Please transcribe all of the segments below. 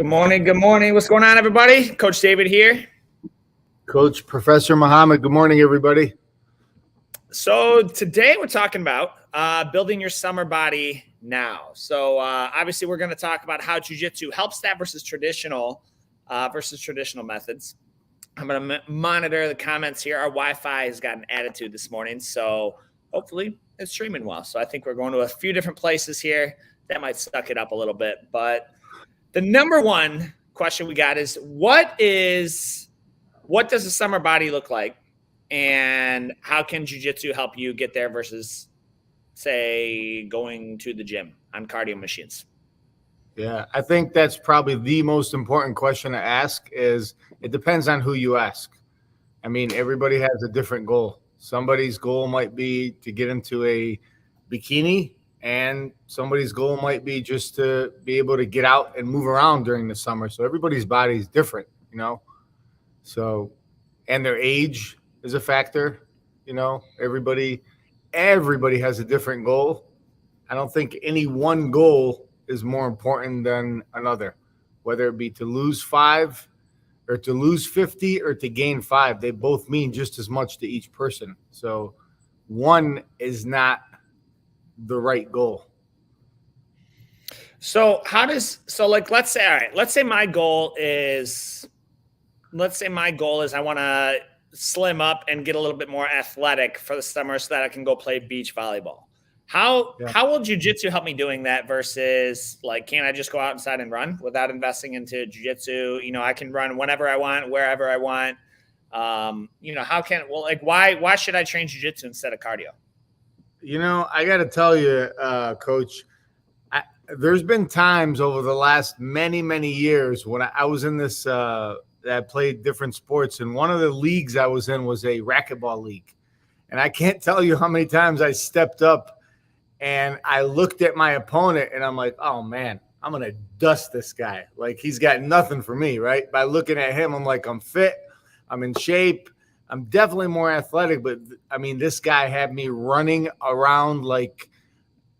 Good morning. Good morning. What's going on, everybody? Coach David here. Coach Professor Muhammad. Good morning, everybody. So today we're talking about building your summer body now. So obviously we're going to talk about how Jiu-Jitsu helps that versus traditional methods. I'm going to monitor the comments here. Our Wi-Fi has got an attitude this morning, so hopefully it's streaming well. So I think we're going to a few different places here. That might suck it up a little bit, but the number one question we got is what does a summer body look like, and how can Jiu-Jitsu help you get there versus, say, going to the gym on cardio machines? Yeah, I think that's probably the most important question to ask. Is it depends on who you ask. I mean, everybody has a different goal. Somebody's goal might be to get into a bikini, and somebody's goal might be just to be able to get out and move around during the summer. So everybody's body is different, So, and their age is a factor, Everybody has a different goal. I don't think any one goal is more important than another, whether it be to lose 5 or to lose 50 or to gain 5. They both mean just as much to each person. So one is not the right goal. So let's say my goal is I want to slim up and get a little bit more athletic for the summer so that I can go play beach volleyball. How will Jiu-Jitsu help me doing that versus, like, can't I just go outside and run without investing into Jiu-Jitsu? I can run whenever I want, wherever I want. Why should I train Jiu-Jitsu instead of cardio? I got to tell you, Coach, there's been times over the last many, many years when I was in this, that I played different sports, and one of the leagues I was in was a racquetball league. And I can't tell you how many times I stepped up and I looked at my opponent and I'm like, oh man, I'm going to dust this guy. Like, he's got nothing for me, right? By looking at him, I'm like, I'm fit, I'm in shape, I'm definitely more athletic. But I mean, this guy had me running around like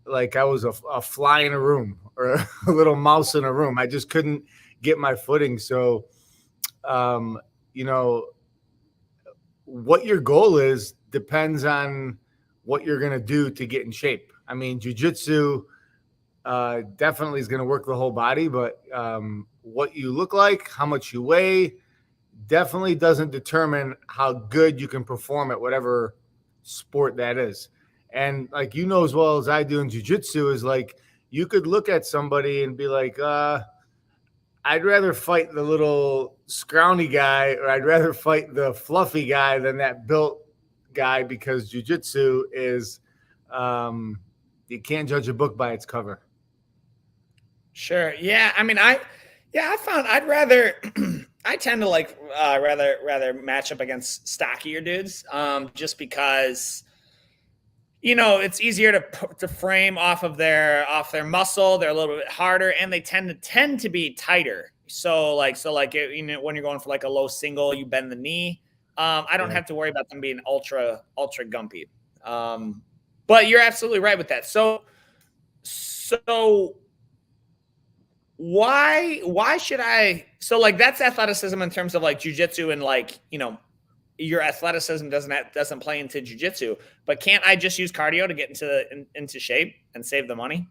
I was a fly in a room or a little mouse in a room. I just couldn't get my footing. So, what your goal is depends on what you're going to do to get in shape. I mean, Jiu-Jitsu definitely is going to work the whole body, but what you look like, how much you weigh, definitely doesn't determine how good you can perform at whatever sport that is. And like, as well as I do in Jiu-Jitsu, is like, you could look at somebody and be like, I'd rather fight the little scrawny guy, or I'd rather fight the fluffy guy than that built guy, because Jiu-Jitsu is, you can't judge a book by its cover. Sure. Yeah. I mean, I found I'd rather, I tend to rather match up against stockier dudes, just because, it's easier to frame off their muscle. They're a little bit harder, and they tend to be tighter. So when you're going for like a low single, you bend the knee. I don't have to worry about them being ultra gumpy. But you're absolutely right with that. So why should I? So like, that's athleticism in terms of like Jiu-Jitsu, and like, your athleticism doesn't play into Jiu-Jitsu, but can't I just use cardio to get into shape and save the money?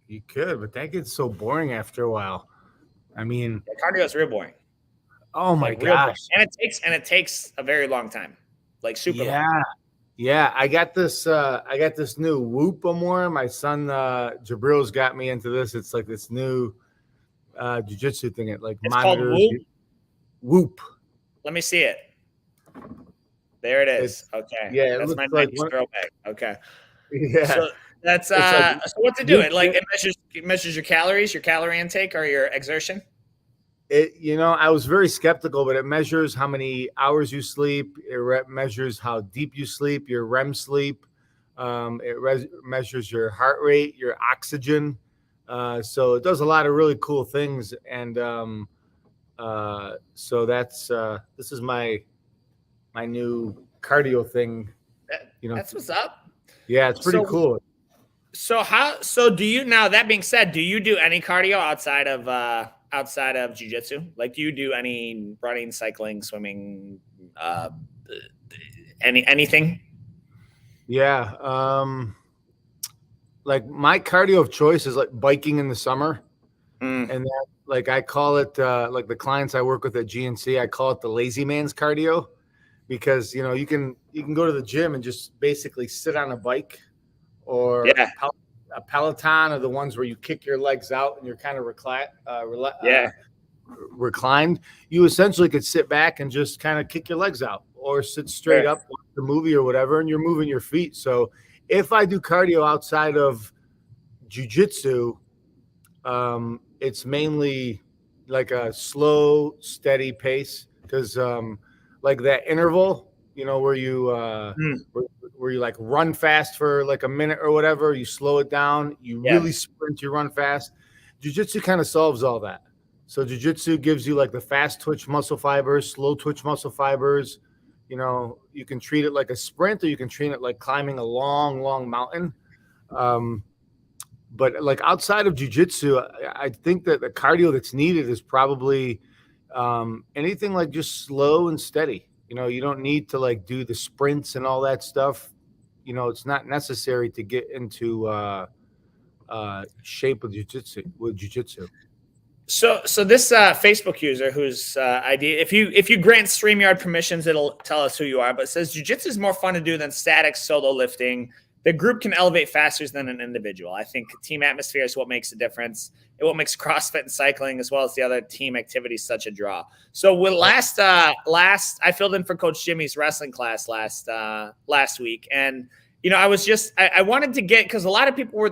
You could, but that gets so boring after a while. I mean, cardio is real boring. Oh my gosh. And it takes a very long time. Like super long. Yeah. I got this new Whoop Amore. My son Jabril's got me into this. It's like this new Jiu-Jitsu thing. It like it's monitors called Whoop. Let me see it. There it is. Okay. Yeah, that's my like 90s throwback. Okay. Yeah. So that's so what's it do? It measures your calories, your calorie intake, or your exertion? I was very skeptical, but it measures how many hours you sleep. It measures how deep you sleep, your REM sleep. It measures your heart rate, your oxygen. So it does a lot of really cool things. And so this is my new cardio thing. That's what's up. Yeah, it's pretty cool. So do you, now that being said, do you do any cardio outside of jiu-jitsu? Like, do you do any running, cycling, swimming, uh anything? Yeah. Like my cardio of choice is like biking in the summer. Mm, And that, like I call it, like the clients I work with at GNC, I call it the lazy man's cardio, because you can go to the gym and just basically sit on a bike, or yeah, a Peloton, or the ones where you kick your legs out and you're kind of yeah, reclined. You essentially could sit back and just kind of kick your legs out, or sit straight sure. up, watch the movie or whatever, and you're moving your feet. So if I do cardio outside of jujitsu, it's mainly like a slow, steady pace, because like that interval, where you Mm, where you like run fast for like a minute or whatever, you slow it down, you yeah. really sprint, you run fast. Jiu-jitsu kind of solves all that. So jiu-jitsu gives you like the fast twitch muscle fibers, slow twitch muscle fibers. You can treat it like a sprint, or you can treat it like climbing a long, long mountain. Um, but like outside of jujitsu, I think that the cardio that's needed is probably anything like just slow and steady. You don't need to like do the sprints and all that stuff. It's not necessary to get into shape with jujitsu. So this Facebook user whose ID, if you grant StreamYard permissions, it'll tell us who you are. But it says jiu-jitsu is more fun to do than static solo lifting. The group can elevate faster than an individual. I think team atmosphere is what makes a difference. It what makes CrossFit and cycling, as well as the other team activities, such a draw. So with last I filled in for Coach Jimmy's wrestling class last week, and I wanted to get, because a lot of people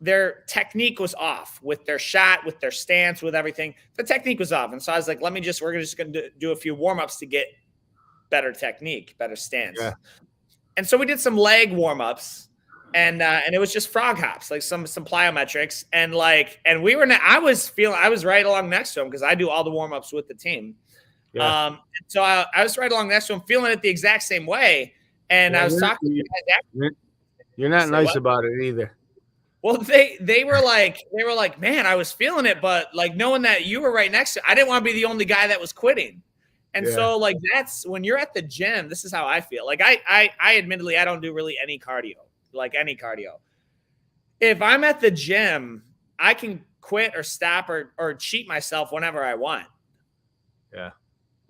their technique was off with their shot, with their stance, with everything. The technique was off. And so I was like, we're just going to do a few warm-ups to get better technique, better stance. Yeah. And so we did some leg warm-ups, and it was just frog hops, like some plyometrics. And I was right along next to him, because I do all the warm-ups with the team. Yeah. So I was right along next to him, feeling it the exact same way. And Well, I was talking to the guys after. you're not nice What? about it either. Well, they were like, man, I was feeling it, but like knowing that you were right next to, I didn't want to be the only guy that was quitting. And Yeah. so like, that's when you're at the gym, this is how I feel. Like I admittedly, I don't do really any cardio, like any cardio. If I'm at the gym, I can quit or stop or cheat myself whenever I want. Yeah.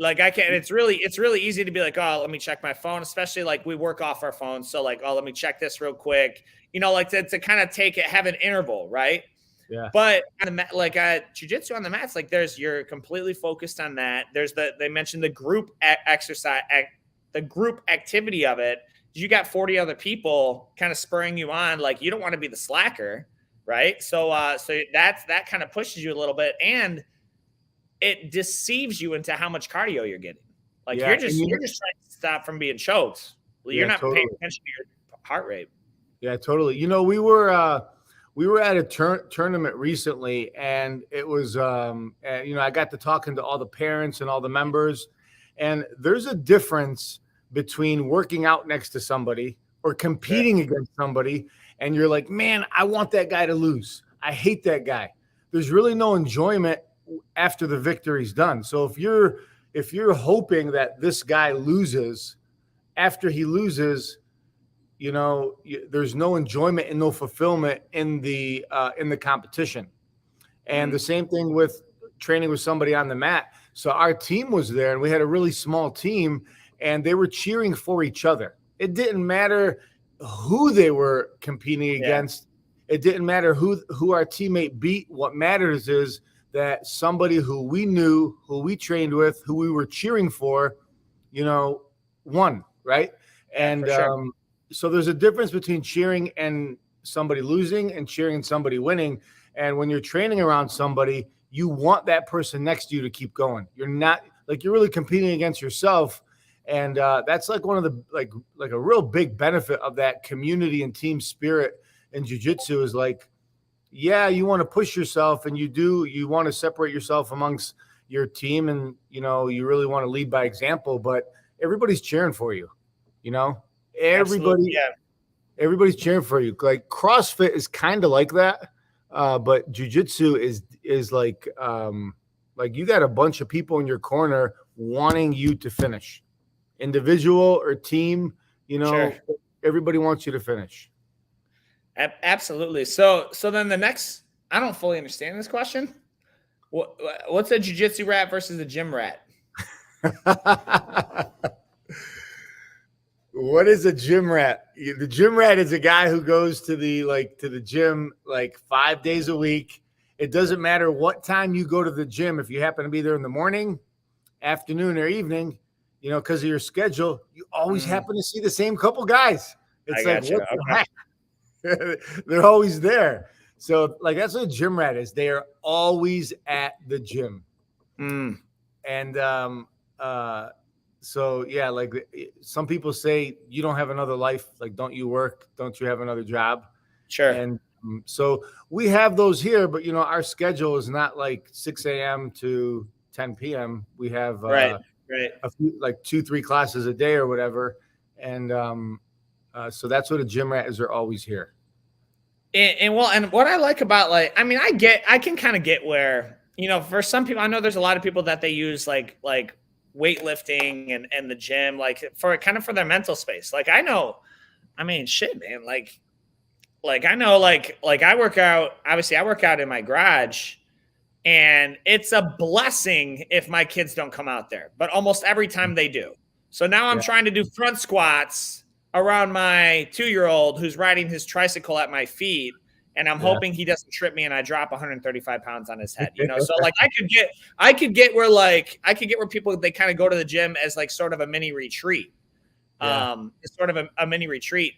Like I can, it's really easy to be like, oh, let me check my phone, especially like we work off our phones. So like, oh, let me check this real quick, like to kind of have an interval. Right. Yeah. But on the like jiu-jitsu on the mats, like you're completely focused on that. They mentioned the group exercise, the group activity of it. You got 40 other people kind of spurring you on. Like you don't want to be the slacker. Right. So that kind of pushes you a little bit, and it deceives you into how much cardio you're getting. Like you're just trying to stop from being choked. You're not paying attention to your heart rate. Yeah, totally. We were at a tournament recently, and it was I got to talking to all the parents and all the members, and there's a difference between working out next to somebody or competing against somebody, and you're like, man, I want that guy to lose. I hate that guy. There's really no enjoyment after the victory's done. So if you're hoping that this guy loses, after he loses, there's no enjoyment and no fulfillment in the competition. And the same thing with training with somebody on the mat. So our team was there, and we had a really small team, and they were cheering for each other. It didn't matter who they were competing against. It didn't matter who our teammate beat. What matters is that somebody who we knew, who we trained with, who we were cheering for, won, right? And sure. So there's a difference between cheering and somebody losing and cheering and somebody winning. And when you're training around somebody, you want that person next to you to keep going. You're not like, you're really competing against yourself. And that's like one of the like a real big benefit of that community and team spirit in jiu-jitsu is like, yeah, you want to push yourself, and you want to separate yourself amongst your team, and you really want to lead by example, but everybody's cheering for you. Everybody, Everybody's cheering for you. Like CrossFit is kind of like that, but Jiu-Jitsu is like you got a bunch of people in your corner wanting you to finish, individual or team. Sure. Everybody wants you to finish. Absolutely. So then the next, I don't fully understand this question. What's a jiu-jitsu rat versus a gym rat? What is a gym rat? The gym rat is a guy who goes to the gym like 5 days a week. It doesn't matter what time you go to the gym. If you happen to be there in the morning, afternoon, or evening, because of your schedule, you always happen to see the same couple guys. It's like, what the heck? They're always there. So like, that's what a gym rat is. They are always at the gym. And, so yeah, like some people say, you don't have another life. Like, don't you work? Don't you have another job? Sure. And so we have those here, but our schedule is not like 6 a.m. to 10 p.m. We have right. a few, like 2-3 classes a day or whatever. And so that's what a gym rat is. They're always here. And what I like about I can kind of get where, for some people, I know there's a lot of people that they use like weightlifting and the gym, like for their mental space. Like I know, shit, man, like I know, like I work out, obviously I work out in my garage, and it's a blessing if my kids don't come out there, but almost every time they do. So now I'm trying to do front squats around my 2-year-old who's riding his tricycle at my feet. And I'm hoping he doesn't trip me and I drop 135 pounds on his head, So like I could get where people, they kind of go to the gym as like sort of a mini retreat. It's sort of a mini retreat.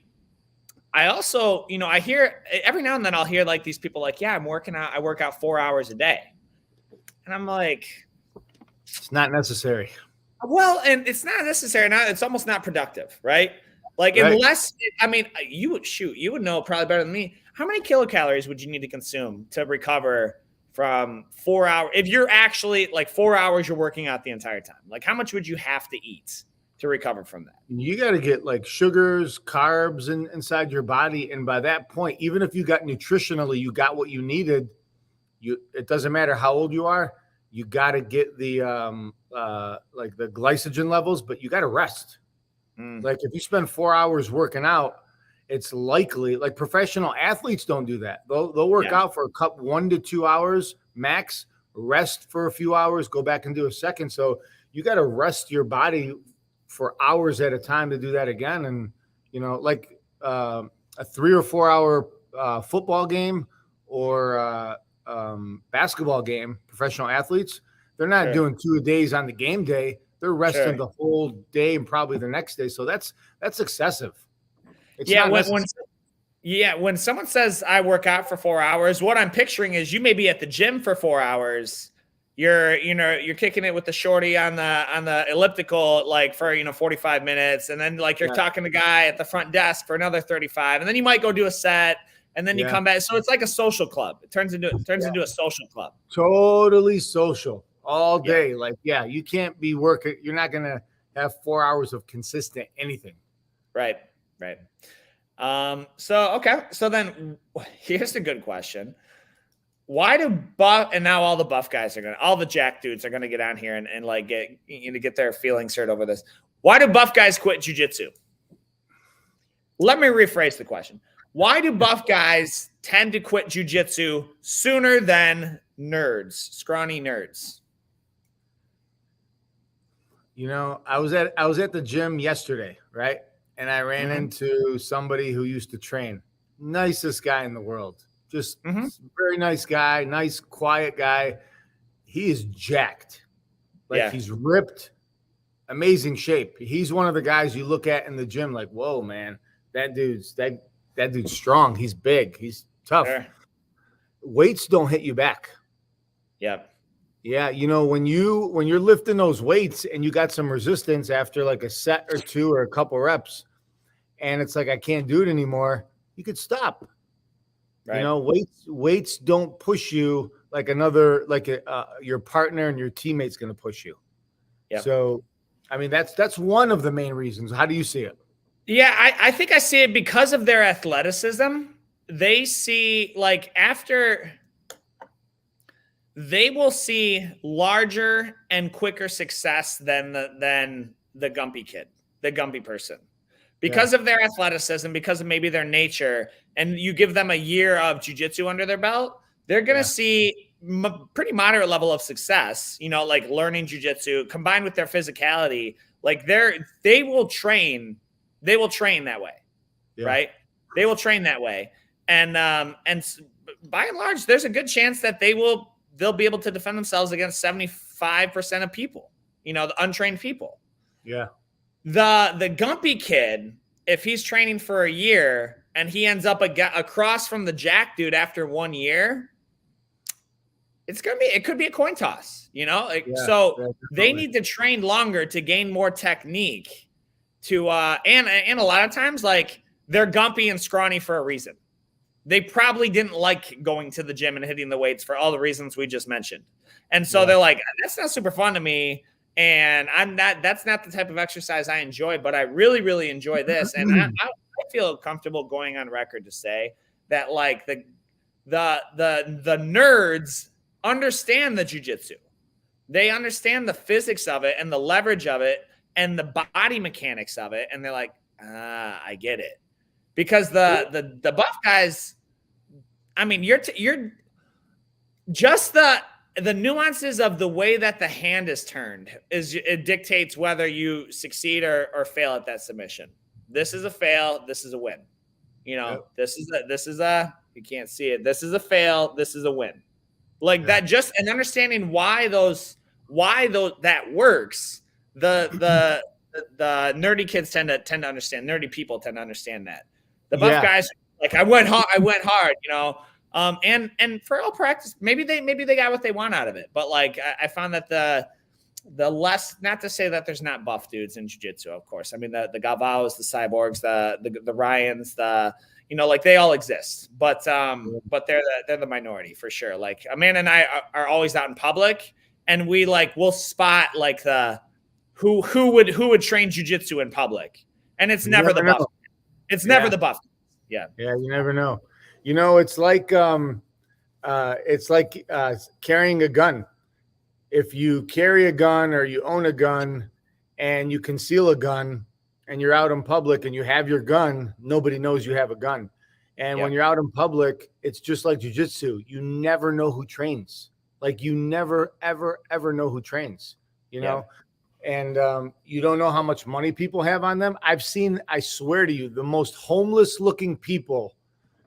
I also, I hear every now and then I'll hear like these people like, yeah, I'm working out. I work out 4 hours a day. And I'm like, it's not necessary. Well, and it's not necessary. Now it's almost not productive, right? Like, unless, you would know probably better than me. How many kilocalories would you need to consume to recover from 4 hours? If you're actually like 4 hours, you're working out the entire time. Like, how much would you have to eat to recover from that? You got to get like sugars, carbs inside your body. And by that point, even if you got nutritionally, you got what you needed, it doesn't matter how old you are. You got to get the like the glycogen levels, but you got to rest. Like if you spend 4 hours working out, it's likely, like professional athletes don't do that. They'll work out for 1 to 2 hours max, rest for a few hours, go back and do a second. So you got to rest your body for hours at a time to do that again. And, like a 3 or 4 hour football game or basketball game, professional athletes, they're not doing 2 days on the game day. They're resting the whole day and probably the next day. So that's excessive. It's when someone says I work out for 4 hours, what I'm picturing is you may be at the gym for 4 hours. You're kicking it with the shorty on the elliptical, like for 45 minutes, and then like you're talking to the guy at the front desk for another 35, and then you might go do a set, and then you come back. So it's like a social club. It turns into a social club. Totally social. All day. Like, you can't be working. You're not going to have 4 hours of consistent anything. Right. So then here's a good question. Why do and now all the buff guys all the jack dudes are going to get on here and like get their feelings hurt over this. Why do buff guys quit jiu-jitsu? Let me rephrase the question. Why do buff guys tend to quit jiu-jitsu sooner than nerds, scrawny nerds? I was at the gym yesterday, right? And I ran into somebody who used to train. Nicest guy in the world. Just very nice guy, nice, quiet guy. He is jacked. He's ripped, amazing shape. He's one of the guys you look at in the gym like, whoa, man, that dude's strong. He's big. He's tough. Sure. Weights don't hit you back. Yep. Yeah, when you're lifting those weights and you got some resistance after like a set or two or a couple reps, and it's like I can't do it anymore, you could stop. Right. Weights don't push you like your partner and your teammate's going to push you. Yeah. So, that's one of the main reasons. How do you see it? Yeah, I think I see it because of their athleticism. They see like after they will see larger and quicker success than the Gumpy kid, the Gumpy person. Yeah. Because of their athleticism, because of maybe their nature, and you give them a year of jiu-jitsu under their belt, they're going to Yeah. see pretty moderate level of success, like learning jiu-jitsu combined with their physicality. Like they will train that way, Yeah. right? They will train that way. And by and large, there's a good chance that they'll be able to defend themselves against 75% of people, the untrained people. Yeah. The Gumpy kid, if he's training for a year and he ends up across from the Jack dude after 1 year, it could be a coin toss, So they need to train longer to gain more technique and a lot of times, like, they're Gumpy and scrawny for a reason. They probably didn't like going to the gym and hitting the weights for all the reasons we just mentioned. And so they're like, that's not super fun to me. And that's not the type of exercise I enjoy, but I really, really enjoy this. And I feel comfortable going on record to say that, like, the nerds understand the jiu-jitsu. They understand the physics of it and the leverage of it and the body mechanics of it. And they're like, I get it. Because the buff guys, I mean, you're just the nuances of the way that the hand is turned it dictates whether you succeed or fail at that submission. This is a fail. This is a win. This is a you can't see it. This is a fail. This is a win. Like that. Just and understanding why that works. The nerdy kids tend to understand. Nerdy people tend to understand that. The buff guys, like, I went hard, and for all practice, maybe they got what they want out of it. But like, I found that the less, not to say that there's not buff dudes in jiu-jitsu, of course. I mean, the Galvaos, the Cyborgs, the Ryans, like, they all exist, but they're the minority for sure. Like, Amanda and I are always out in public, and we'll spot like who would train jiu-jitsu in public, and it's never the buff. It's never the buff. Yeah. Yeah. You never know. It's like carrying a gun. If you carry a gun or you own a gun and you conceal a gun and you're out in public and you have your gun, nobody knows you have a gun. And when you're out in public, it's just like jiu-jitsu. You never know who trains. Like, you never, ever, ever know who trains, And you don't know how much money people have on them. I've seen, I swear to you, the most homeless looking people.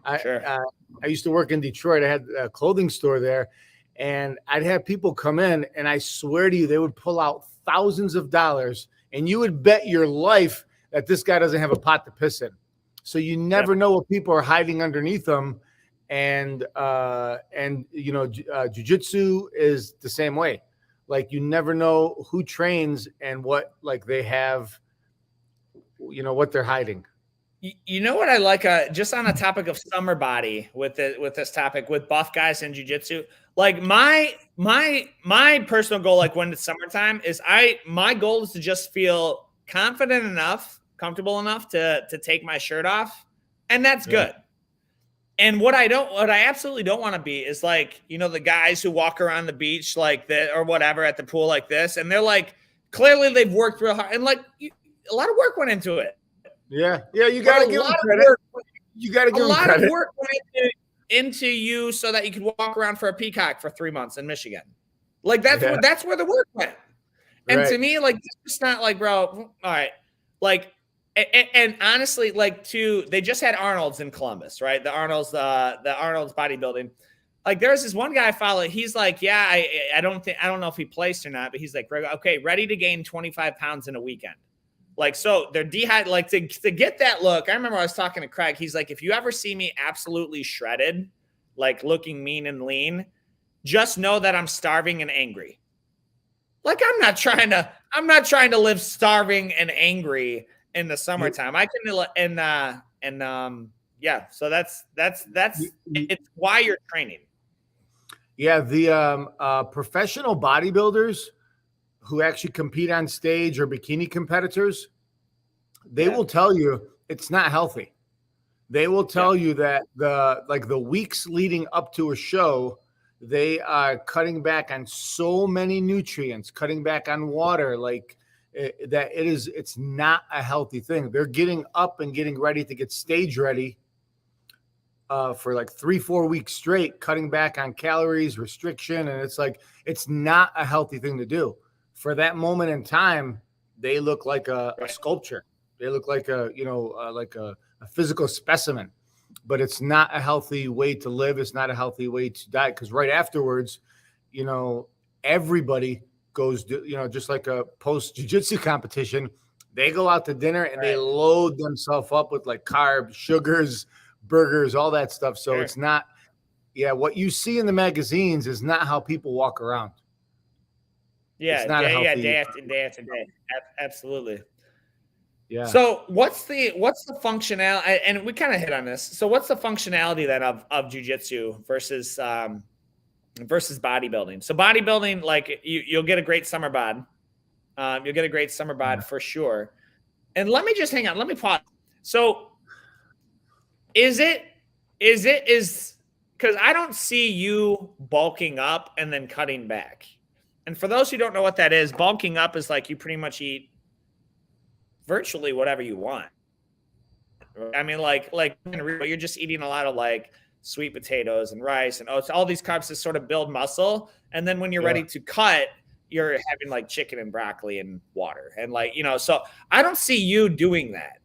I used to work in Detroit. I had a clothing store there, and I'd have people come in, and I swear to you, they would pull out thousands of dollars, and you would bet your life that this guy doesn't have a pot to piss in. So you never know what people are hiding underneath them. And jiu-jitsu is the same way. Like, you never know who trains and what, like, they have, what they're hiding. You know what I like? Just on the topic of summer body with this topic with buff guys and jiu-jitsu, like, my personal goal, like, when it's summertime, is my goal is to just feel confident enough, comfortable enough to take my shirt off, and that's good. And what I absolutely don't want to be is, like, the guys who walk around the beach like that or whatever at the pool like this, and they're like, clearly they've worked real hard, and like, a lot of work went into it. Yeah, you got to give them credit. You got to give them credit. A lot of work went into you so that you could walk around for a peacock for 3 months in Michigan. Like, that's where the work went. And to me, like, it's not like, bro, all right, like. And honestly, like, they just had Arnold's in Columbus, right? The Arnold's bodybuilding. Like, there's this one guy I follow. He's like, yeah, I don't know if he placed or not, but he's like, okay, ready to gain 25 pounds in a weekend. Like, so they're dehydrated, like, to get that look. I remember I was talking to Craig. He's like, if you ever see me absolutely shredded, like looking mean and lean, just know that I'm starving and angry. Like, I'm not trying to live starving and angry in the summertime. I can, so that's it's why you're training. Yeah. The professional bodybuilders who actually compete on stage or bikini competitors, they will tell you it's not healthy. They will tell you that the weeks leading up to a show, they are cutting back on so many nutrients, cutting back on water, it's not a healthy thing. They're getting up and getting ready to get stage ready for like 3-4 weeks straight, cutting back on calories, restriction. And it's not a healthy thing to do. For that moment in time, they look like a sculpture. They look like a physical specimen, but it's not a healthy way to live. It's not a healthy way to die. Because right afterwards, everybody goes, just like a post jiu-jitsu competition, they go out to dinner and they load themselves up with like carbs, sugars, burgers, all that stuff. So it's not, what you see in the magazines is not how people walk around. Yeah, day after day. Absolutely. Yeah. So what's the functionality? And we kind of hit on this. So what's the functionality then of jiu-jitsu versus bodybuilding? So bodybuilding, like you'll get a great summer bod. You'll get a great summer bod for sure. And let me just hang on. Let me pause. So is because I don't see you bulking up and then cutting back. And for those who don't know what that is, bulking up is like you pretty much eat virtually whatever you want. I mean, like you're just eating a lot of like sweet potatoes and rice and oats, all these carbs to sort of build muscle. And then when you're ready to cut, you're having like chicken and broccoli and water. And like, so I don't see you doing that.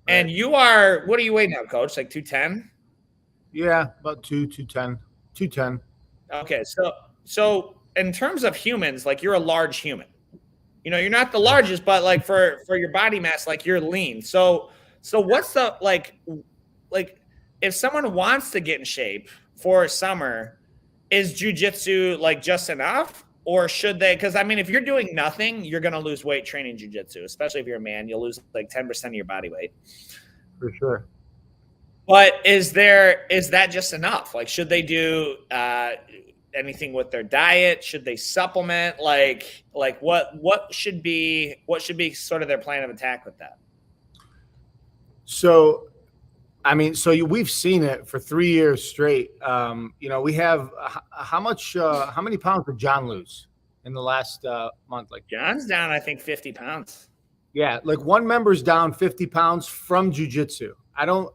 Right. And you are, what are you weighing now, coach? Like 210? Yeah, about 210. Okay. So in terms of humans, like you're a large human. You're not the largest, but like for your body mass, like you're lean. So what's the like if someone wants to get in shape for summer, is jiu-jitsu like just enough, or should they? Because I mean, if you're doing nothing, you're gonna lose weight training jiu-jitsu, especially if you're a man. You'll lose like 10% of your body weight. For sure. But is that just enough? Like, should they do anything with their diet? Should they supplement? Like what should be sort of their plan of attack with that? So, I mean, we've seen it for 3 years straight. We have how many pounds did John lose in the last month? Like John's down, I think 50 pounds. Yeah, like one member's down 50 pounds from jiu-jitsu. I don't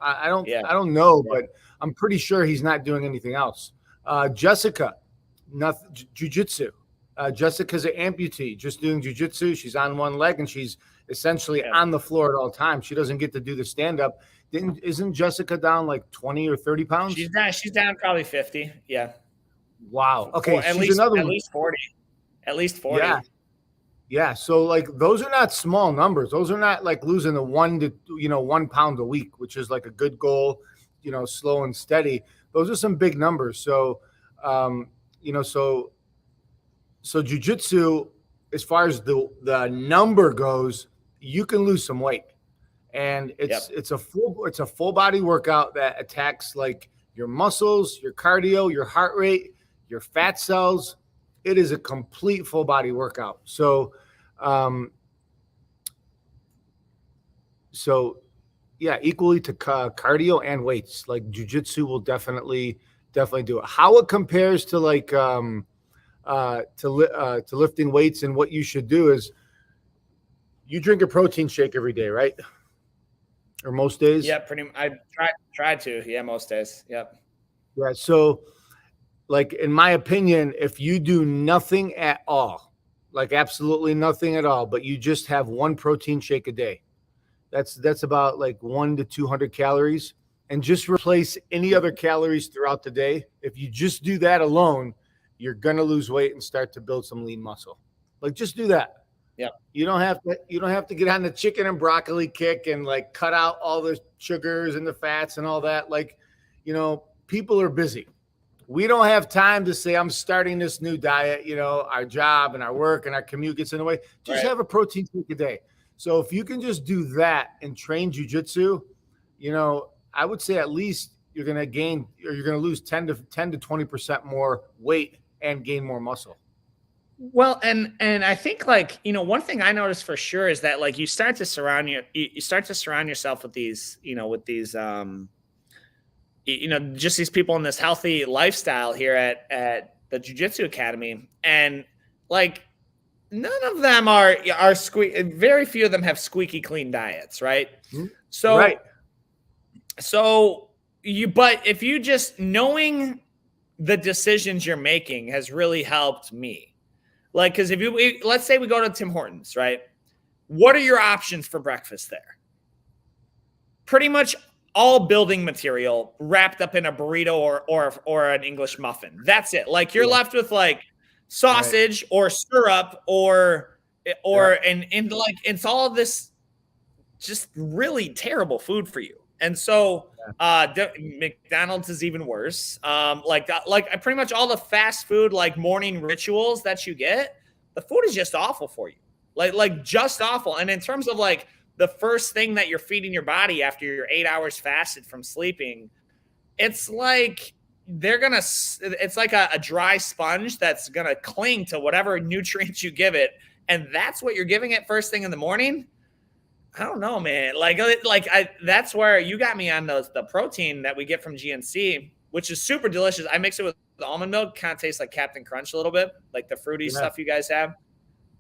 know, but I'm pretty sure he's not doing anything else. Jessica, nothing jiu-jitsu. Jessica's an amputee, just doing jiu-jitsu. She's on one leg and she's essentially on the floor at all times. She doesn't get to do the stand-up. Isn't Jessica down like 20 or 30 pounds? She's down probably 50. Yeah. Wow. Okay. At least 40. At least 40. Yeah. Yeah. So like those are not small numbers. Those are not like losing the 1 pound a week, which is like a good goal, slow and steady. Those are some big numbers. So, so jiu-jitsu, as far as the number goes, you can lose some weight. And it's a full body workout that attacks like your muscles, your cardio, your heart rate, your fat cells. It is a complete full body workout. So, equally to cardio and weights. Like jiu-jitsu will definitely do it. How it compares to like to lifting weights and what you should do is you drink a protein shake every day, right? Or most days? Yeah, I try to. Yeah, most days. Yep. Yeah. So, like in my opinion, if you do nothing at all, like absolutely nothing at all, but you just have one protein shake a day, that's about like 100 to 200 calories, and just replace any other calories throughout the day. If you just do that alone, you're gonna lose weight and start to build some lean muscle. Like just do that. Yeah. You don't have to get on the chicken and broccoli kick and like cut out all the sugars and the fats and all that. Like, people are busy. We don't have time to say, I'm starting this new diet. Our job and our work and our commute gets in the way. Just have a protein shake a day. So if you can just do that and train jiu-jitsu, I would say at least you're going to gain, or you're going to lose 10 to 20% more weight and gain more muscle. Well, and I think like, one thing I noticed for sure is that like you start to surround yourself with these, just these people in this healthy lifestyle here at the Jiu-Jitsu Academy. And like none of them are very few of them have squeaky clean diets, right? So Right. But if you just knowing the decisions you're making has really helped me. Like, because let's say we go to Tim Hortons, right? What are your options for breakfast there? Pretty much all building material wrapped up in a burrito or an English muffin. That's it. Like you're left with like sausage or syrup or and like it's all this just really terrible food for you. And so McDonald's is even worse. Like pretty much all the fast food, like morning rituals that you get, the food is just awful for you. Like just awful. And in terms of like the first thing that you're feeding your body after you're 8 hours fasted from sleeping, it's like it's like a dry sponge that's going to cling to whatever nutrients you give it. And that's what you're giving it first thing in the morning. I don't know, man. That's where you got me on the protein that we get from GNC, which is super delicious. I mix it with the almond milk, kind of tastes like Captain Crunch a little bit, like the fruity stuff you guys have.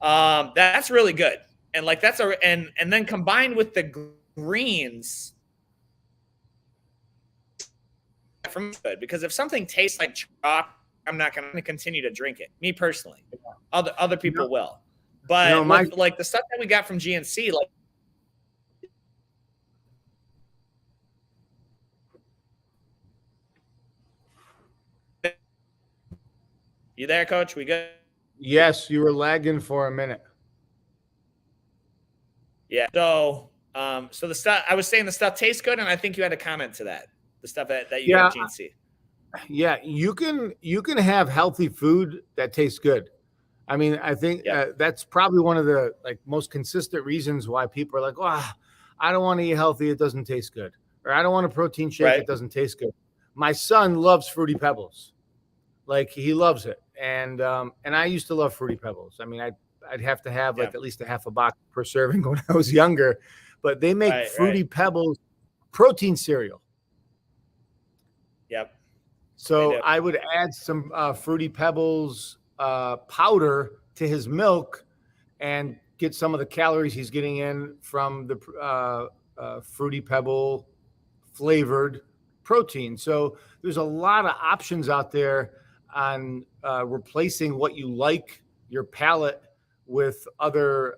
That's really good. And like and then combined with the greens from good, because if something tastes like chalk, I'm not going to continue to drink it. Me personally, other people will. But like the stuff that we got from GNC, like. You there, Coach? We good? Yes, you were lagging for a minute. Yeah. So, so the stuff I was saying, the stuff tastes good, and I think you had a comment to that. The stuff that you got at GNC. Yeah, you can have healthy food that tastes good. I mean, I think that's probably one of the like most consistent reasons why people are like, "Oh, I don't want to eat healthy; it doesn't taste good," or "I don't want a protein shake; it doesn't taste good." My son loves Fruity Pebbles, like he loves it, and I used to love Fruity Pebbles. I mean, I'd have to have like at least a half a box per serving when I was younger, but they make Fruity Pebbles protein cereal. Yep. So I would add some Fruity Pebbles powder to his milk and get some of the calories he's getting in from the Fruity Pebble flavored protein. So there's a lot of options out there on replacing what you like, your palate, with other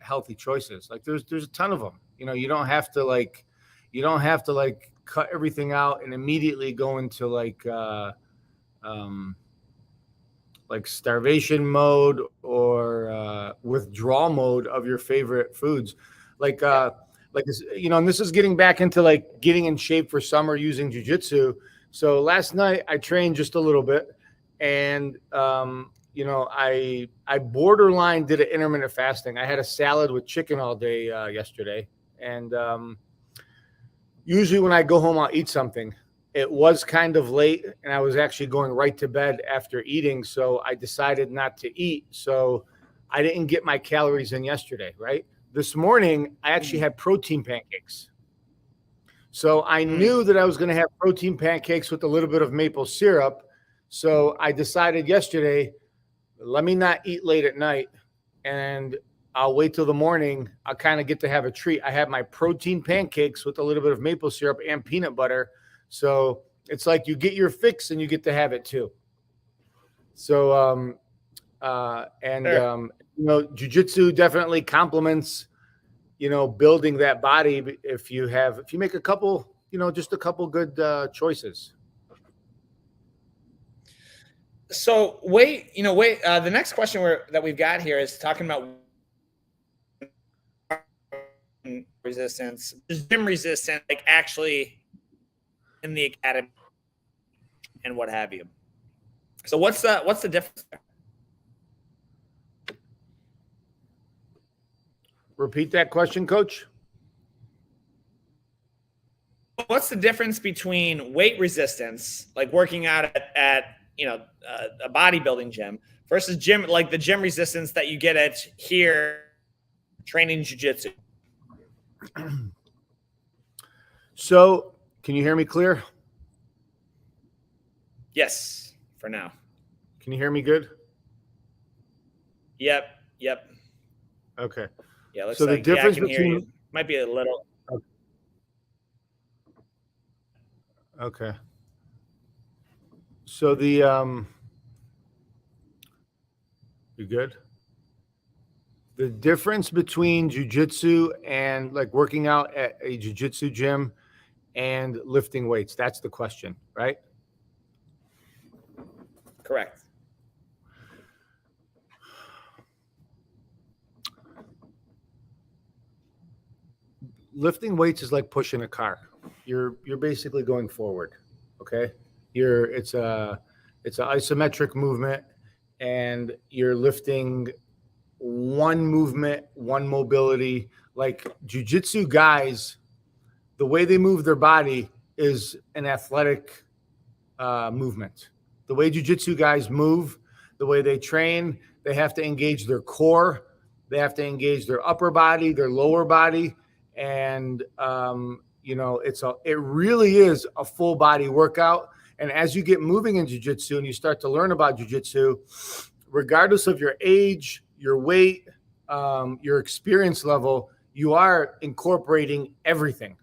healthy choices. Like there's a ton of them. You don't have to cut everything out and immediately go into like starvation mode or withdrawal mode of your favorite foods. And this is getting back into like getting in shape for summer using jiu-jitsu. So last night I trained just a little bit, and I borderline did an intermittent fasting. I had a salad with chicken all day yesterday, and usually when I go home, I'll eat something. It was kind of late, and I was actually going right to bed after eating, so I decided not to eat. So I didn't get my calories in yesterday, right? This morning, I actually had protein pancakes. So I knew that I was going to have protein pancakes with a little bit of maple syrup. So I decided yesterday, let me not eat late at night, and I'll wait till the morning. I'll kind of get to have a treat. I have my protein pancakes with a little bit of maple syrup and peanut butter. So it's like you get your fix and you get to have it too. So, jiu-jitsu definitely complements, building that body. If you make a couple, just a couple good choices. So the next question that we've got here is talking about resistance, gym resistance, like actually in the academy and what have you. So what's the difference there? Repeat that question, Coach. What's the difference between weight resistance, like working out at a bodybuilding gym versus gym, like the gym resistance that you get at here training jiu-jitsu? So can you hear me clear? Yes, for now. Can you hear me good? Yep. Okay. Yeah, looks So the like difference I can hear between you. Might be a little. Okay. So the you good? The difference between jiu-jitsu and like working out at a jiu-jitsu gym and lifting weights, that's the question, right? Correct. Lifting weights is like pushing a car. You're basically going forward. Okay. It's an isometric movement, and you're lifting one movement, one mobility. Like jiu-jitsu guys, the way they move their body is an athletic movement. The way jiu-jitsu guys move, the way they train, they have to engage their core, they have to engage their upper body, their lower body, and it really is a full body workout. And as you get moving in jiu-jitsu and you start to learn about jiu-jitsu, regardless of your age, your weight, your experience level, you are incorporating everything.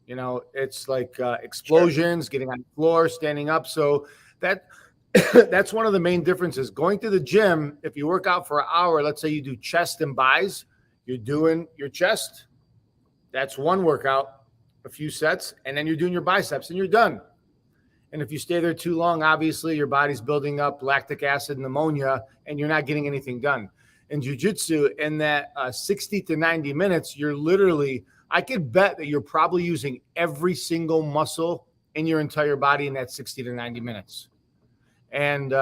It's like explosions, getting on the floor, standing up. So that's one of the main differences. Going to the gym, if you work out for an hour, let's say you do chest and bis, you're doing your chest. That's one workout, a few sets, and then you're doing your biceps and you're done. And if you stay there too long, obviously your body's building up lactic acid and ammonia, and you're not getting anything done. In jiu-jitsu, in that 60 to 90 minutes, I could bet that you're probably using every single muscle in your entire body in that 60 to 90 minutes. And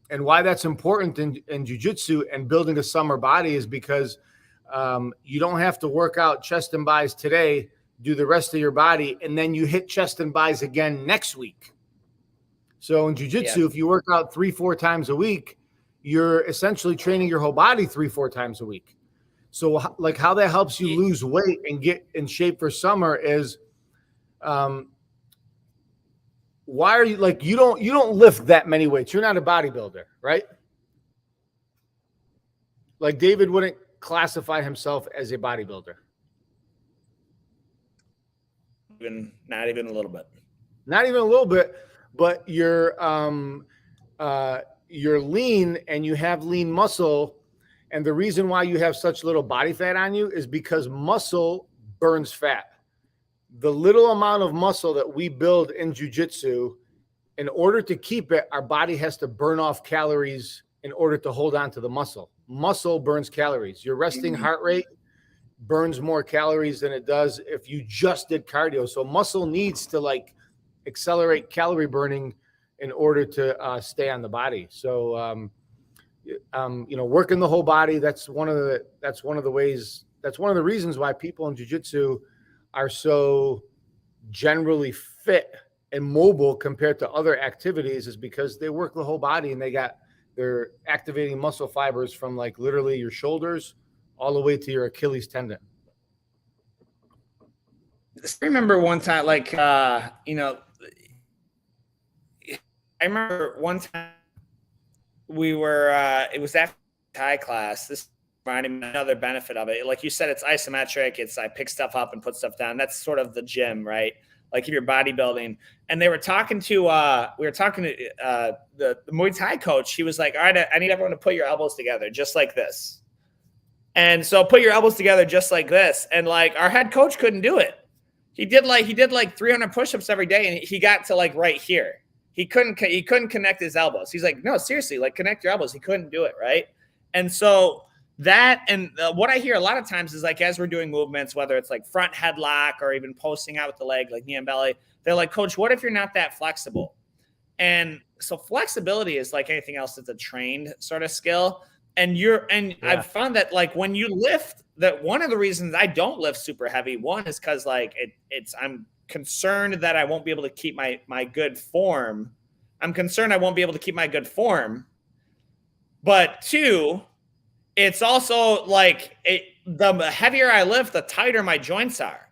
why that's important in jiu-jitsu and building a summer body is because you don't have to work out chest and bis today, do the rest of your body, and then you hit chest and bis again next week. So in jiu-jitsu, if you work out 3-4 times a week, you're essentially training your whole body 3-4 times a week. So like how that helps you lose weight and get in shape for summer is, why are you like, you don't lift that many weights. You're not a bodybuilder, right? Like David wouldn't classify himself as a bodybuilder. Not even a little bit. Not even a little bit, but you're lean and you have lean muscle. And the reason why you have such little body fat on you is because muscle burns fat. The little amount of muscle that we build in jiu-jitsu, in order to keep it, our body has to burn off calories in order to hold on to the muscle. Muscle burns calories. Your resting heart rate burns more calories than it does if you just did cardio. So muscle needs to like accelerate calorie burning in order to stay on the body. So, working the whole body, that's one of the reasons why people in jiu-jitsu are so generally fit and mobile compared to other activities, is because they work the whole body and they're activating muscle fibers from like literally your shoulders all the way to your Achilles tendon. I remember one time, I remember one time we were, it was after Thai class. This reminded me another benefit of it. Like you said, it's isometric. I pick stuff up and put stuff down. That's sort of the gym, right? Like if you're bodybuilding. And they were talking to, the Muay Thai coach. He was like, all right, I need everyone to put your elbows together just like this. And so put your elbows together just like this. And like our head coach couldn't do it. He did like 300 push-ups every day, and he got to like right here. He couldn't connect his elbows. He's like, no, seriously, like connect your elbows. He couldn't do it, right? And so that, and what I hear a lot of times is like, as we're doing movements, whether it's like front headlock or even posting out with the leg, like knee and belly, they're like, coach, what if you're not that flexible? And so flexibility is like anything else. It's a trained sort of skill. And I've found that like when you lift, that one of the reasons I don't lift super heavy, one is because like I'm concerned that I won't be able to keep my good form. I'm concerned I won't be able to keep my good form. But 2, it's also like the heavier I lift, the tighter my joints are.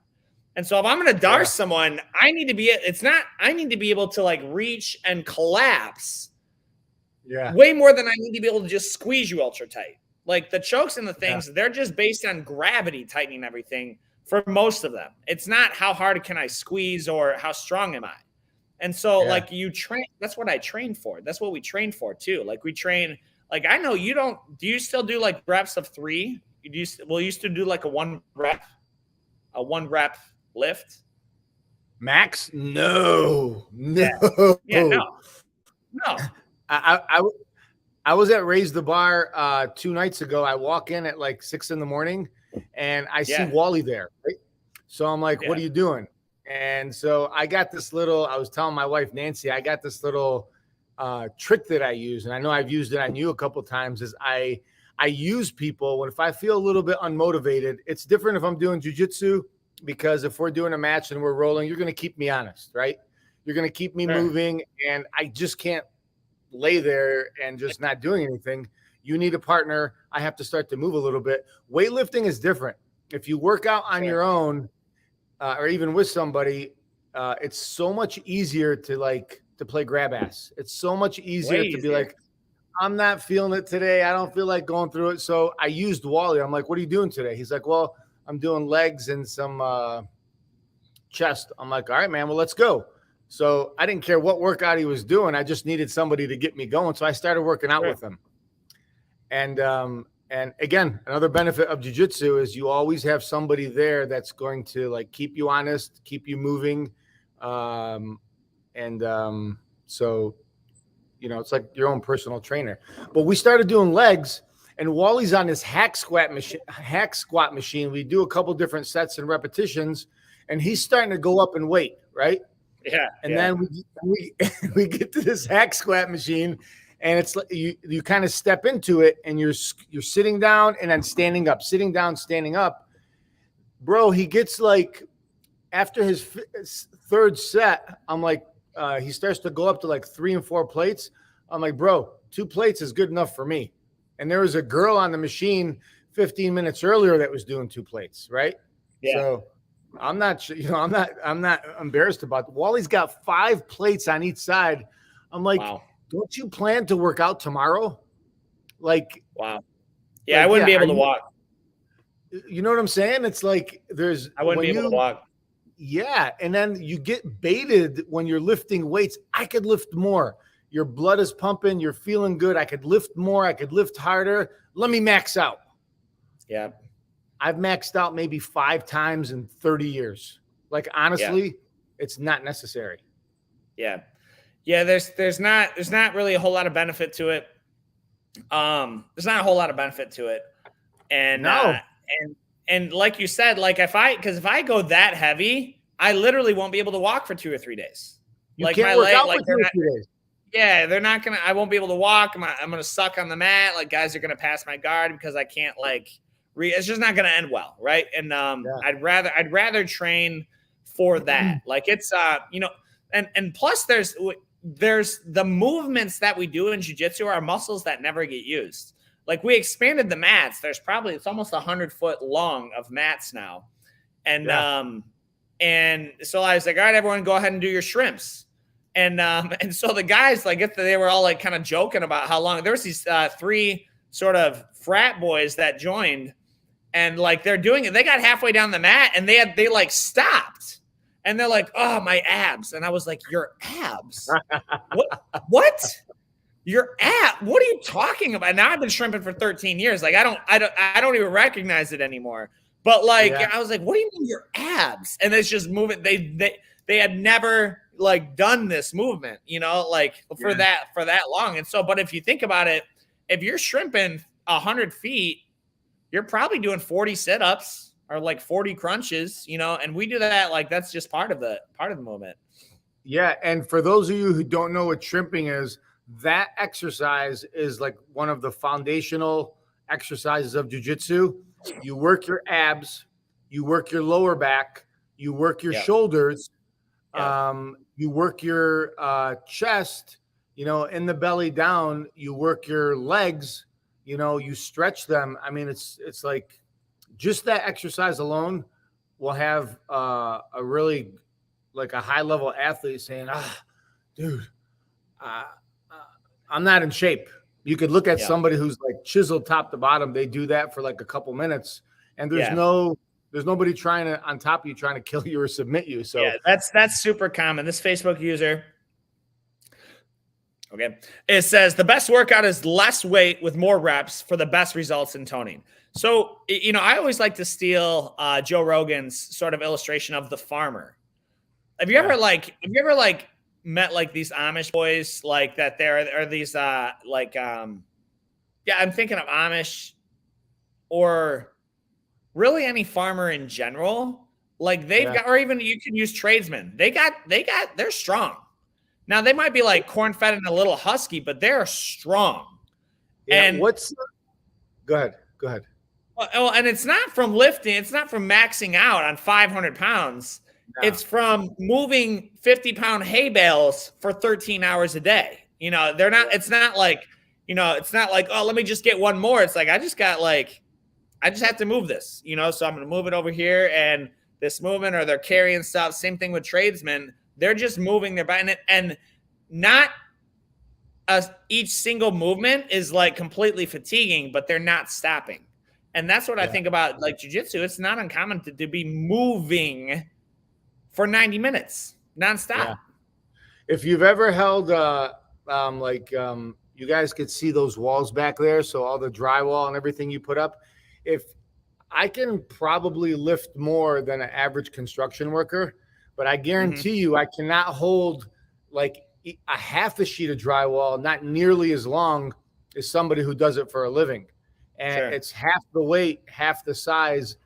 And so if I'm going to darce someone, I need to be able to like reach and collapse way more than I need to be able to just squeeze you ultra tight. Like the chokes and the things, they're just based on gravity tightening everything for most of them. It's not how hard can I squeeze or how strong am I. And so like you train, that's what I train for. That's what we train for too. Like we train, like I know you don't, do you still do like reps of 3? You used to do like a 1 rep lift? Max? No. Yeah, no. I was at Raise the Bar 2 nights ago. I walk in at like 6 a.m. and I see Wally there. Right? So I'm like, what are you doing? And so I got this little, I was telling my wife, Nancy, I got this little trick that I use. And I know I've used it on you a couple of times is I use people when, if I feel a little bit unmotivated, it's different if I'm doing jiu-jitsu, because if we're doing a match and we're rolling, you're going to keep me honest, right? You're going to keep me moving, and I just can't lay there and just not doing anything. You need a partner. I have to start to move a little bit. Weightlifting is different. If you work out on your own or even with somebody, it's so much easier to play grab ass. It's so much easier to be like, I'm not feeling it today. I don't feel like going through it. So I used Wally. I'm like, what are you doing today? He's like, well, I'm doing legs and some chest. I'm like, all right, man, well, let's go. So I didn't care what workout he was doing. I just needed somebody to get me going. So I started working out with him. And again, another benefit of jiu-jitsu is you always have somebody there that's going to like keep you honest, keep you moving. So, you know, it's like your own personal trainer. But we started doing legs, and Wally's on this hack squat machine. We do a couple different sets and repetitions, and he's starting to go up in weight, right? Yeah. And then we get to this hack squat machine, and it's like you kind of step into it, and you're sitting down and then standing up, sitting down, standing up. Bro, he gets like after his 3rd set, I'm like, he starts to go up to like 3 and 4 plates. I'm like, bro, 2 plates is good enough for me. And there was a girl on the machine 15 minutes earlier that was doing 2 plates, right? Yeah. So I'm not embarrassed about it. Wally's got 5 plates on each side. I'm like, don't you plan to work out tomorrow? Like, wow. Yeah, I wouldn't be able to walk. You know what I'm saying? It's like I wouldn't be able to walk. Yeah. And then you get baited when you're lifting weights. I could lift more. Your blood is pumping. You're feeling good. I could lift more. I could lift harder. Let me max out. Yeah. I've maxed out maybe 5 times in 30 years. Like, honestly, it's not necessary. Yeah. Yeah. There's not really a whole lot of benefit to it. There's not a whole lot of benefit to it. And no. And like you said, like if I go that heavy, I literally won't be able to walk for 2 or 3 days. You like can't work out for 2 or 3 days. Yeah, they're not gonna. I won't be able to walk. I'm gonna suck on the mat. Like guys are gonna pass my guard because I can't it's just not gonna end well, right? And I'd rather train for that. Like it's and plus there's the movements that we do in jiu-jitsu are muscles that never get used. Like we expanded the mats. It's almost 100 foot long of mats now. And and so I was like, all right, everyone go ahead and do your shrimps. And so the guys, they were all kind of joking about how long. There was these 3 sort of frat boys that joined, and they're doing it. They got halfway down the mat and they stopped, and they're like, "Oh, my abs!" And I was like, "Your abs? What? Your ab? What are you talking about?" Now I've been shrimping for 13 years. I don't even recognize it anymore. But I was like, "What do you mean your abs?" And it's just moving. They had never done this movement, for that long. And so, but if you think about it, if you're shrimping 100 feet, you're probably doing 40 sit-ups or 40 crunches, and we do that. That's just part of the movement. Yeah. And for those of you who don't know what shrimping is, that exercise is one of the foundational exercises of jiu-jitsu. You work your abs, you work your lower back, you work your shoulders, you work your chest, in the belly down, you work your legs, you stretch them. I mean, it's like just that exercise alone will have a really like a high level athlete saying, dude, uh, I'm not in shape. You could look at somebody who's like chiseled top to bottom. They do that for like a couple minutes, and there's nobody trying to on top of you trying to kill you or submit you. So that's super common. This Facebook user, okay, it says the best workout is less weight with more reps for the best results in toning. So I always like to steal Joe Rogan's sort of illustration of the farmer. Have you ever met like these Amish boys like that? There are these I'm thinking of Amish or really any farmer in general. Like they've got, or even you can use tradesmen. They're strong. Now they might be like corn fed and a little husky, but they're strong. Yeah, and go ahead. Well, and it's not from lifting. It's not from maxing out on 500 pounds. No. It's from moving 50-pound hay bales for 13 hours a day. They're not, it's not like, oh, let me just get one more. It's like, I just have to move this, so I'm going to move it over here and this movement, or they're carrying stuff. Same thing with tradesmen. They're just moving their body, and not each single movement is like completely fatiguing, but they're not stopping. And that's what I think about like jiu-jitsu. It's not uncommon to be moving for 90 minutes nonstop. Yeah. If you've ever held, you guys could see those walls back there. So all the drywall and everything you put up, if I can probably lift more than an average construction worker, but I guarantee you I cannot hold like a half a sheet of drywall, not nearly as long as somebody who does it for a living. And it's half the weight, half the size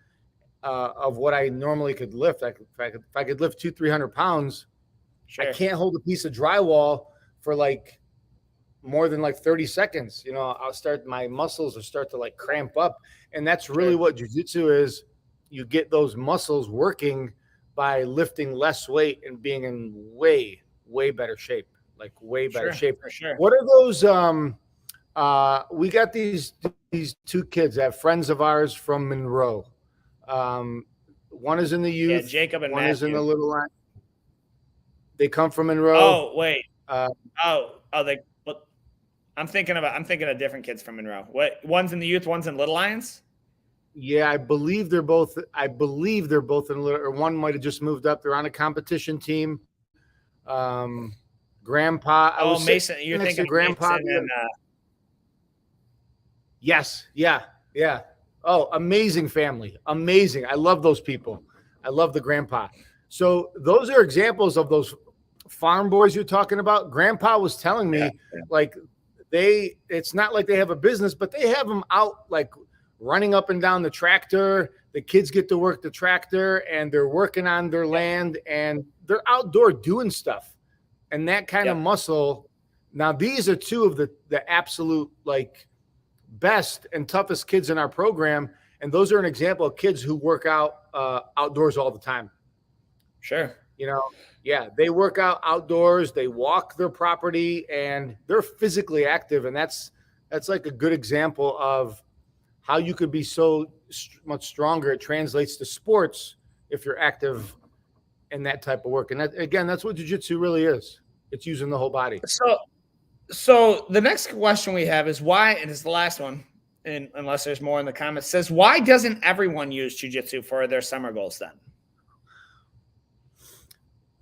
of what I normally could lift. If I could lift 200-300 pounds, I can't hold a piece of drywall for like more than like 30 seconds. My muscles will start to like cramp up. And that's really what jiu-jitsu is. You get those muscles working by lifting less weight and being in way, way better shape, like way better shape. For sure. What are those? We got these two kids that have friends of ours from Monroe. One is in the youth. Yeah, Jacob and one Matthew. Is in the little line. They come from Monroe. Oh, wait. I'm thinking of different kids from Monroe. What? One's in the youth, one's in Little Lions. Yeah, I believe they're both in Little, or one might have just moved up. They're on a competition team. Grandpa. Mason. You're thinking of Grandpa. Mason and, Yes. Yeah. Oh, amazing family. Amazing. I love those people. I love the grandpa. So those are examples of those farm boys you're talking about. Grandpa was telling me like it's not like they have a business, but they have them out like running up and down the tractor. The kids get to work the tractor and they're working on their land and they're outdoor doing stuff. And that kind of muscle. Now, these are two of the absolute like best and toughest kids in our program. And those are an example of kids who work out outdoors all the time. Sure. They work out outdoors, they walk their property and they're physically active. And that's like a good example of how you could be so much stronger. It translates to sports if you're active in that type of work. And that's what jiu-jitsu really is. It's using the whole body. So the next question we have is why, and it's the last one, and unless there's more in the comments, says, why doesn't everyone use jiu-jitsu for their summer goals then?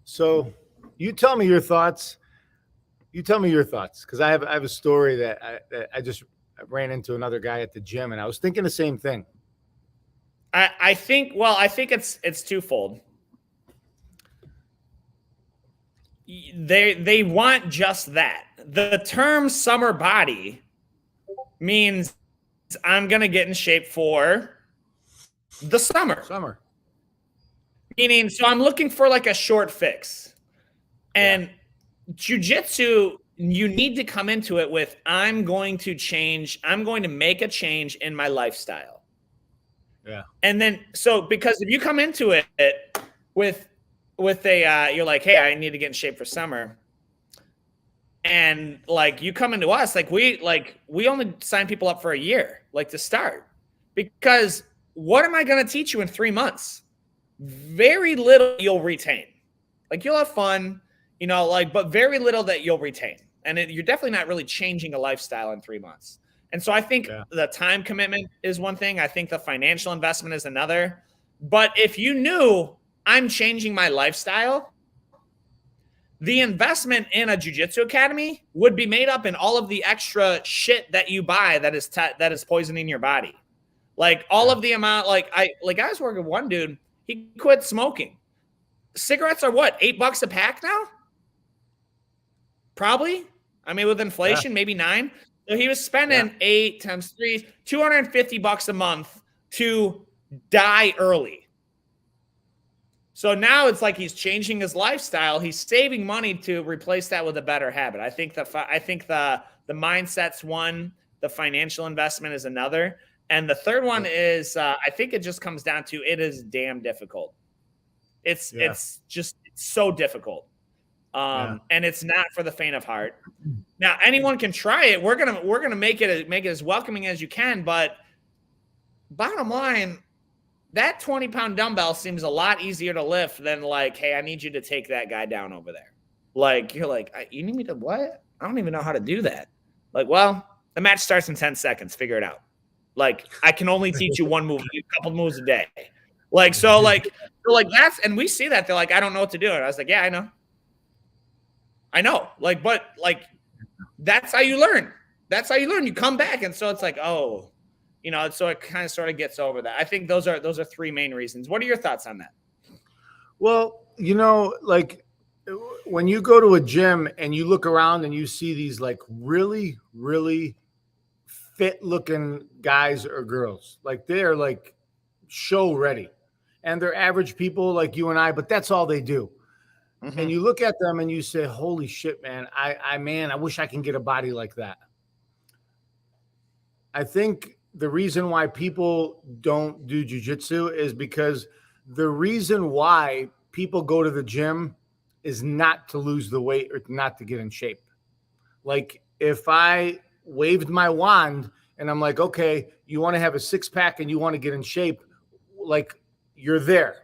So you tell me your thoughts. Because I have a story that I just ran into another guy at the gym, and I was thinking the same thing. I think it's twofold. They want just that. The term summer body means I'm going to get in shape for the summer. Meaning, so I'm looking for like a short fix. And jiu-jitsu, you need to come into it with, I'm going to make a change in my lifestyle. Yeah. And then, because if you come into it with a, you're like, hey, I need to get in shape for summer. And like you come into us, like we only sign people up for a year, like to start, because what am I going to teach you in 3 months? Very little you'll retain. Like you'll have fun, like, but very little that you'll retain. And you're definitely not really changing a lifestyle in 3 months. And so I think the time commitment is one thing. I think the financial investment is another. But if you knew I'm changing my lifestyle, the investment in a jiu-jitsu academy would be made up in all of the extra shit that you buy that is poisoning your body. Like all of the amount, I was working with one dude, he quit smoking. Cigarettes are what, $8 a pack now? Probably. I mean, with inflation, maybe 9. So he was spending 8 times 3, $250 a month to die early. So now it's like he's changing his lifestyle. He's saving money to replace that with a better habit. I think the mindset's one, the financial investment is another, and the third one is I think it just comes down to it is damn difficult. It's so difficult, and it's not for the faint of heart. Now anyone can try it. We're gonna make it as welcoming as you can, but bottom line, that 20-pound dumbbell seems a lot easier to lift than like, hey, I need you to take that guy down over there. Like, you're like, you need me to what? I don't even know how to do that. Like, well, the match starts in 10 seconds. Figure it out. Like, I can only teach you one move, a couple moves a day. Like, so that's, and we see that. They're like, I don't know what to do. And I was like, yeah, I know. Like, but like, that's how you learn. That's how you learn. You come back. And so it's like, oh, so it kind of sort of gets over that. I think those are 3 main reasons. What are your thoughts on that? Well, like when you go to a gym and you look around and you see these like really, really fit looking guys or girls, like they're like show ready and they're average people like you and I, but that's all they do. Mm-hmm. And you look at them and you say, holy shit, man, I wish I can get a body like that. I think the reason why people don't do jiu-jitsu is because the reason why people go to the gym is not to lose the weight or not to get in shape. Like if I waved my wand and I'm like, okay, you want to have a 6-pack and you want to get in shape, like you're there.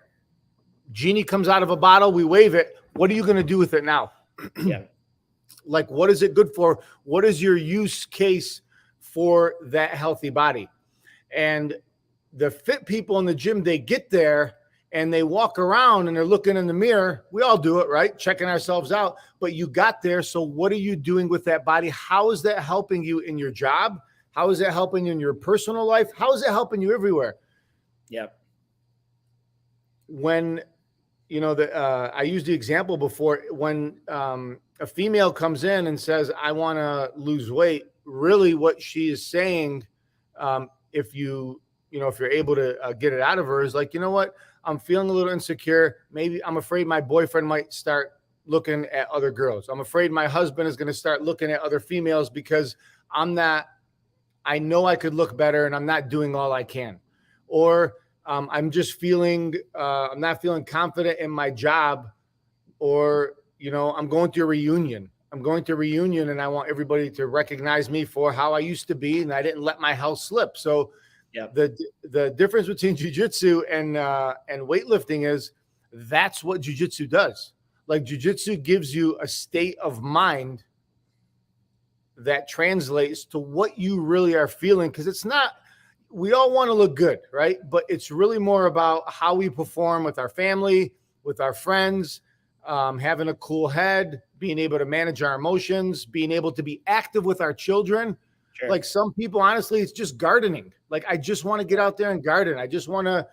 Genie comes out of a bottle, we wave it. What are you going to do with it now? Yeah. Like, what is it good for? What is your use case for that healthy body? And the fit people in the gym, they get there and they walk around and they're looking in the mirror. We all do it, right? Checking ourselves out. But you got there. So what are you doing with that body? How is that helping you in your job? How is that helping you in your personal life? How is it helping you everywhere? Yep. When, I used the example before, when a female comes in and says, I want to lose weight, really what she is saying, if you're able to get it out of her, is like, you know what? I'm feeling a little insecure. Maybe I'm afraid my boyfriend might start looking at other girls. I'm afraid my husband is going to start looking at other females because I know I could look better and I'm not doing all I can. Or I'm just I'm not feeling confident in my job, or, I'm going to a reunion. And I want everybody to recognize me for how I used to be. And I didn't let my health slip. So the difference between jiu-jitsu and weightlifting is that's what jiu-jitsu does. Like jiu-jitsu gives you a state of mind that translates to what you really are feeling. Cause it's not, we all want to look good, right? But it's really more about how we perform with our family, with our friends, having a cool head, being able to manage our emotions, being able to be active with our children. Sure. Like some people, honestly, it's just gardening. Like, I just want to get out there and garden. I just want to,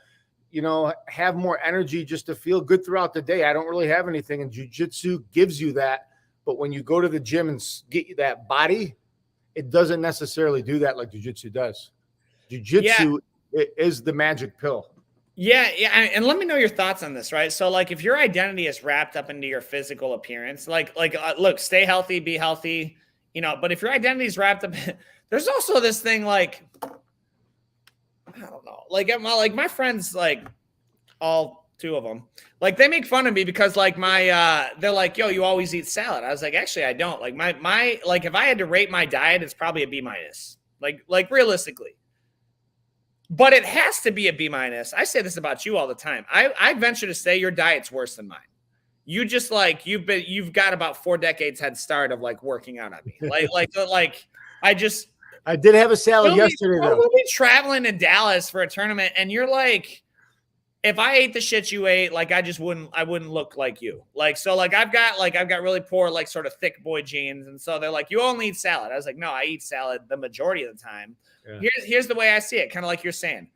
have more energy just to feel good throughout the day. I don't really have anything, and jiu-jitsu gives you that. But when you go to the gym and get you that body, it doesn't necessarily do that like jiu-jitsu does. Jiu-jitsu is the magic pill. Yeah. And let me know your thoughts on this, right? So like if your identity is wrapped up into your physical appearance, look, stay healthy, be healthy, but if your identity is wrapped up, there's also this thing like, I don't know, like my friends like all two of them. Like they make fun of me because like they're like, yo, you always eat salad. I was like, actually, I don't. Like my like if I had to rate my diet, it's probably a B-. Like realistically. But it has to be a B-. I say this about you all the time. I venture to say your diet's worse than mine. You just like you've got about 4 decades head start of like working out on me. I did have a salad yesterday though. We'll be traveling to Dallas for a tournament, and you're like, if I ate the shit you ate, like I wouldn't look like you. Like so, like I've got really poor like sort of thick boy genes, and so they're like, you only eat salad. I was like, no, I eat salad the majority of the time. Yeah. Here's the way I see it, kind of like you're saying.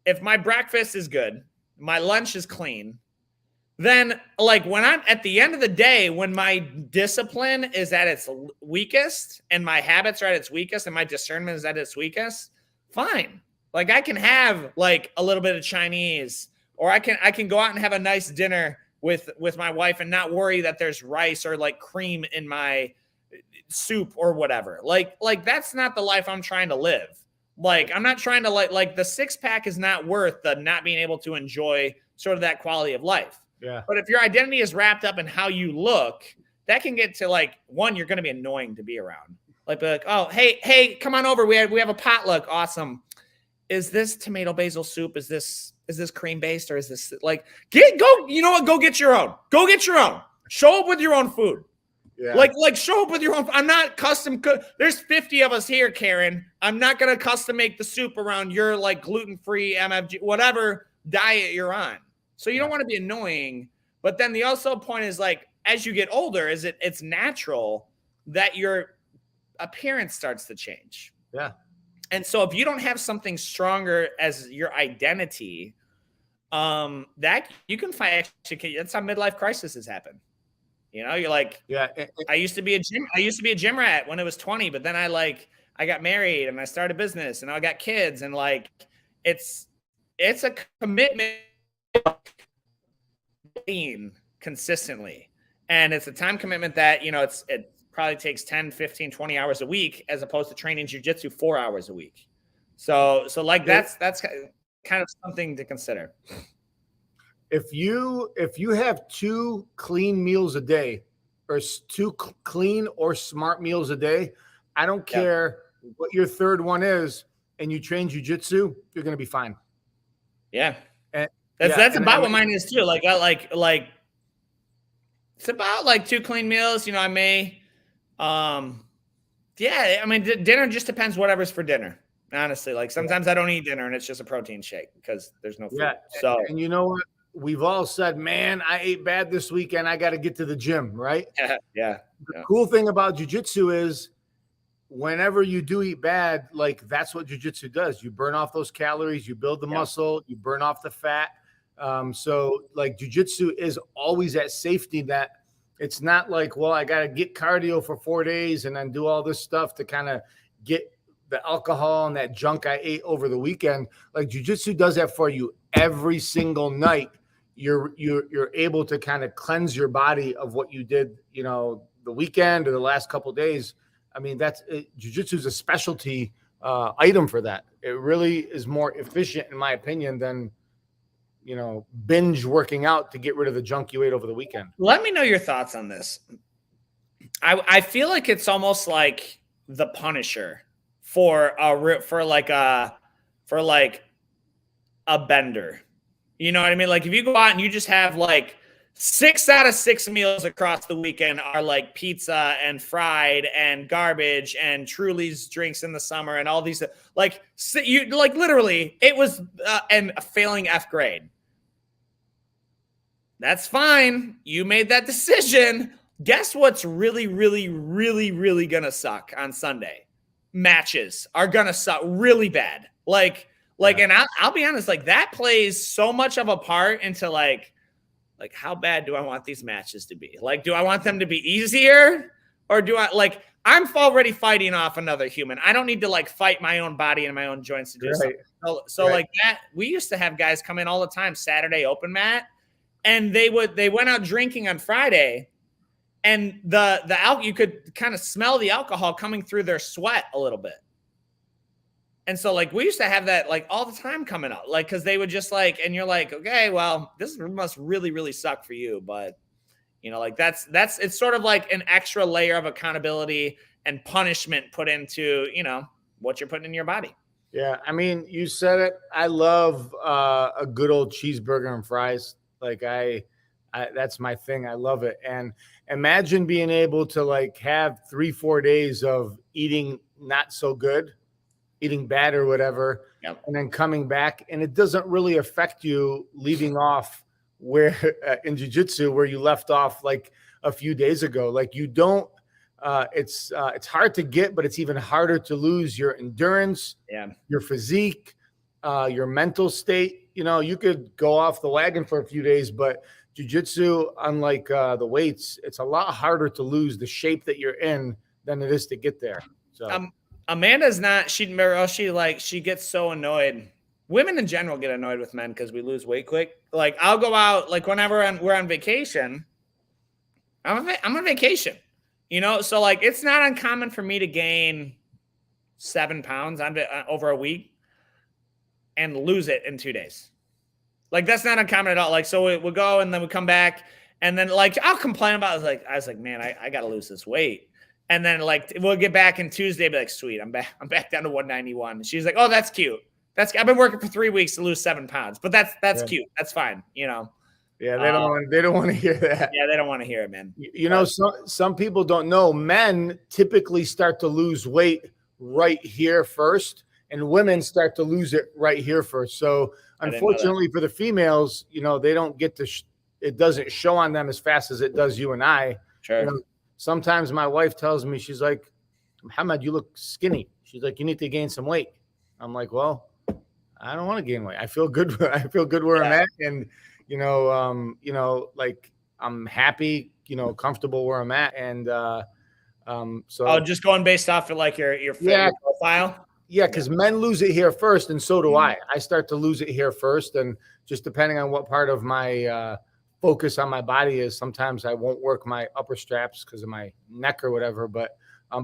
If my breakfast is good, my lunch is clean, then like when I'm at the end of the day, when my discipline is at its weakest and my habits are at its weakest and my discernment is at its weakest, fine. Like I can have like a little bit of Chinese, or I can go out and have a nice dinner with my wife and not worry that there's rice or like cream in my soup or whatever. Like that's not the life I'm trying to live. Like I'm not trying to like the 6-pack is not worth the not being able to enjoy sort of that quality of life. Yeah. But if your identity is wrapped up in how you look, that can get to like, one, you're going to be annoying to be around. Like, be like, oh, hey, come on over. We have a potluck. Awesome. Is this tomato basil soup? Is this cream based, or is this like go? You know what? Go get your own. Go get your own. Show up with your own food. Yeah. Like show up with your own. I'm not custom cook. There's 50 of us here, Karen. I'm not going to custom make the soup around your like gluten-free MFG, whatever diet you're on. So you don't want to be annoying, but then the also point is like, as you get older, it's natural that your appearance starts to change. Yeah. And so if you don't have something stronger as your identity, that you can find actually, that's how midlife crises happen. You know, you're like, yeah, I used to be a gym rat when I was 20, but then I got married and I started a business and I got kids, and like, it's a commitment consistently, and it's a time commitment that, you know, it probably takes 10, 15, 20 hours a week as opposed to training jiu-jitsu 4 hours a week. So like that's kind of something to consider. If you have 2 clean meals a day, or 2 clean or smart meals a day, I don't care what your third one is, and you train jiu-jitsu, you're going to be fine. Yeah. That's about what mine is too. Like it's about like 2 clean meals. You know, I may, I mean, dinner just depends whatever's for dinner. Honestly, like sometimes I don't eat dinner and it's just a protein shake because there's no food. Yeah. So, and you know what? We've all said, man, I ate bad this weekend. I got to get to the gym, right? Yeah. The cool thing about jiu-jitsu is whenever you do eat bad, like that's what jiu-jitsu does. You burn off those calories, you build the muscle, you burn off the fat. So like jiu-jitsu is always that safety net. It's not like, well, I got to get cardio for 4 days and then do all this stuff to kind of get the alcohol and that junk I ate over the weekend. Like jiu-jitsu does that for you every single night. You're able to kind of cleanse your body of what you did, you know, the weekend or the last couple of days. I mean, jiu-jitsu is a specialty item for that. It really is more efficient, in my opinion, than, you know, binge working out to get rid of the junk you ate over the weekend. Let me know your thoughts on this. I feel like it's almost like the Punisher for a bender. You know what I mean? Like if you go out and you just have like 6 out of 6 meals across the weekend are like pizza and fried and garbage and Truly's drinks in the summer and all these, like you like literally it was and a failing F grade. That's fine. You made that decision. Guess what's really, really, really, really gonna suck on Sunday? Matches are gonna suck really bad. And I'll be honest, like that plays so much of a part into like how bad do I want these matches to be? Like, do I want them to be easier, or do I like I'm already fighting off another human? I don't need to like fight my own body and my own joints to do something. So like that, we used to have guys come in all the time Saturday open mat, and they went out drinking on Friday, and the you could kind of smell the alcohol coming through their sweat a little bit. And so like we used to have that like all the time coming up, like because they would just like, and you're like, okay, well, this must really, really suck for you. But like that's it's sort of like an extra layer of accountability and punishment put into, what you're putting in your body. Yeah, I mean, you said it. I love a good old cheeseburger and fries. Like that's my thing. I love it. And imagine being able to like have 3-4 days of eating not so good, eating bad or whatever, Yep. and then coming back, and it doesn't really affect you leaving off where in jiu-jitsu where you left off like a few days ago. Like you don't. It's hard to get, but it's even harder to lose your endurance, your physique, your mental state. You could go off the wagon for a few days, but jiu-jitsu, unlike the weights, it's a lot harder to lose the shape that you're in than it is to get there. So Amanda's not. She gets so annoyed. Women in general get annoyed with men because we lose weight quick. Like I'll go out like whenever we're on vacation. I'm on vacation. So like it's not uncommon for me to gain 7 pounds over a week and lose it in 2 days. Like that's not uncommon at all. Like so we'll go and then we come back and then like I'll complain about it. I was like, man, I got to lose this weight. And then like we'll get back in Tuesday, be like, sweet, I'm back down to 191. And she's like, oh, that's cute. I've been working for 3 weeks to lose 7 pounds, but that's cute. That's fine, Yeah, they don't want to hear that. Yeah, they don't want to hear it, man. Some people don't know. Men typically start to lose weight right here first, and women start to lose it right here first. So unfortunately for the females, they don't get to. It doesn't show on them as fast as it does you and I. Sure. Sometimes my wife tells me, she's like, "Muhammad, you look skinny." She's like, "You need to gain some weight." I'm like, "Well, I don't want to gain weight. I feel good. I feel good where I'm at, and." Like I'm happy, comfortable where I'm at. And so just going based off of like your profile. Yeah, because men lose it here first, and so do I. I start to lose it here first, and just depending on what part of my focus on my body is, sometimes I won't work my upper straps because of my neck or whatever. But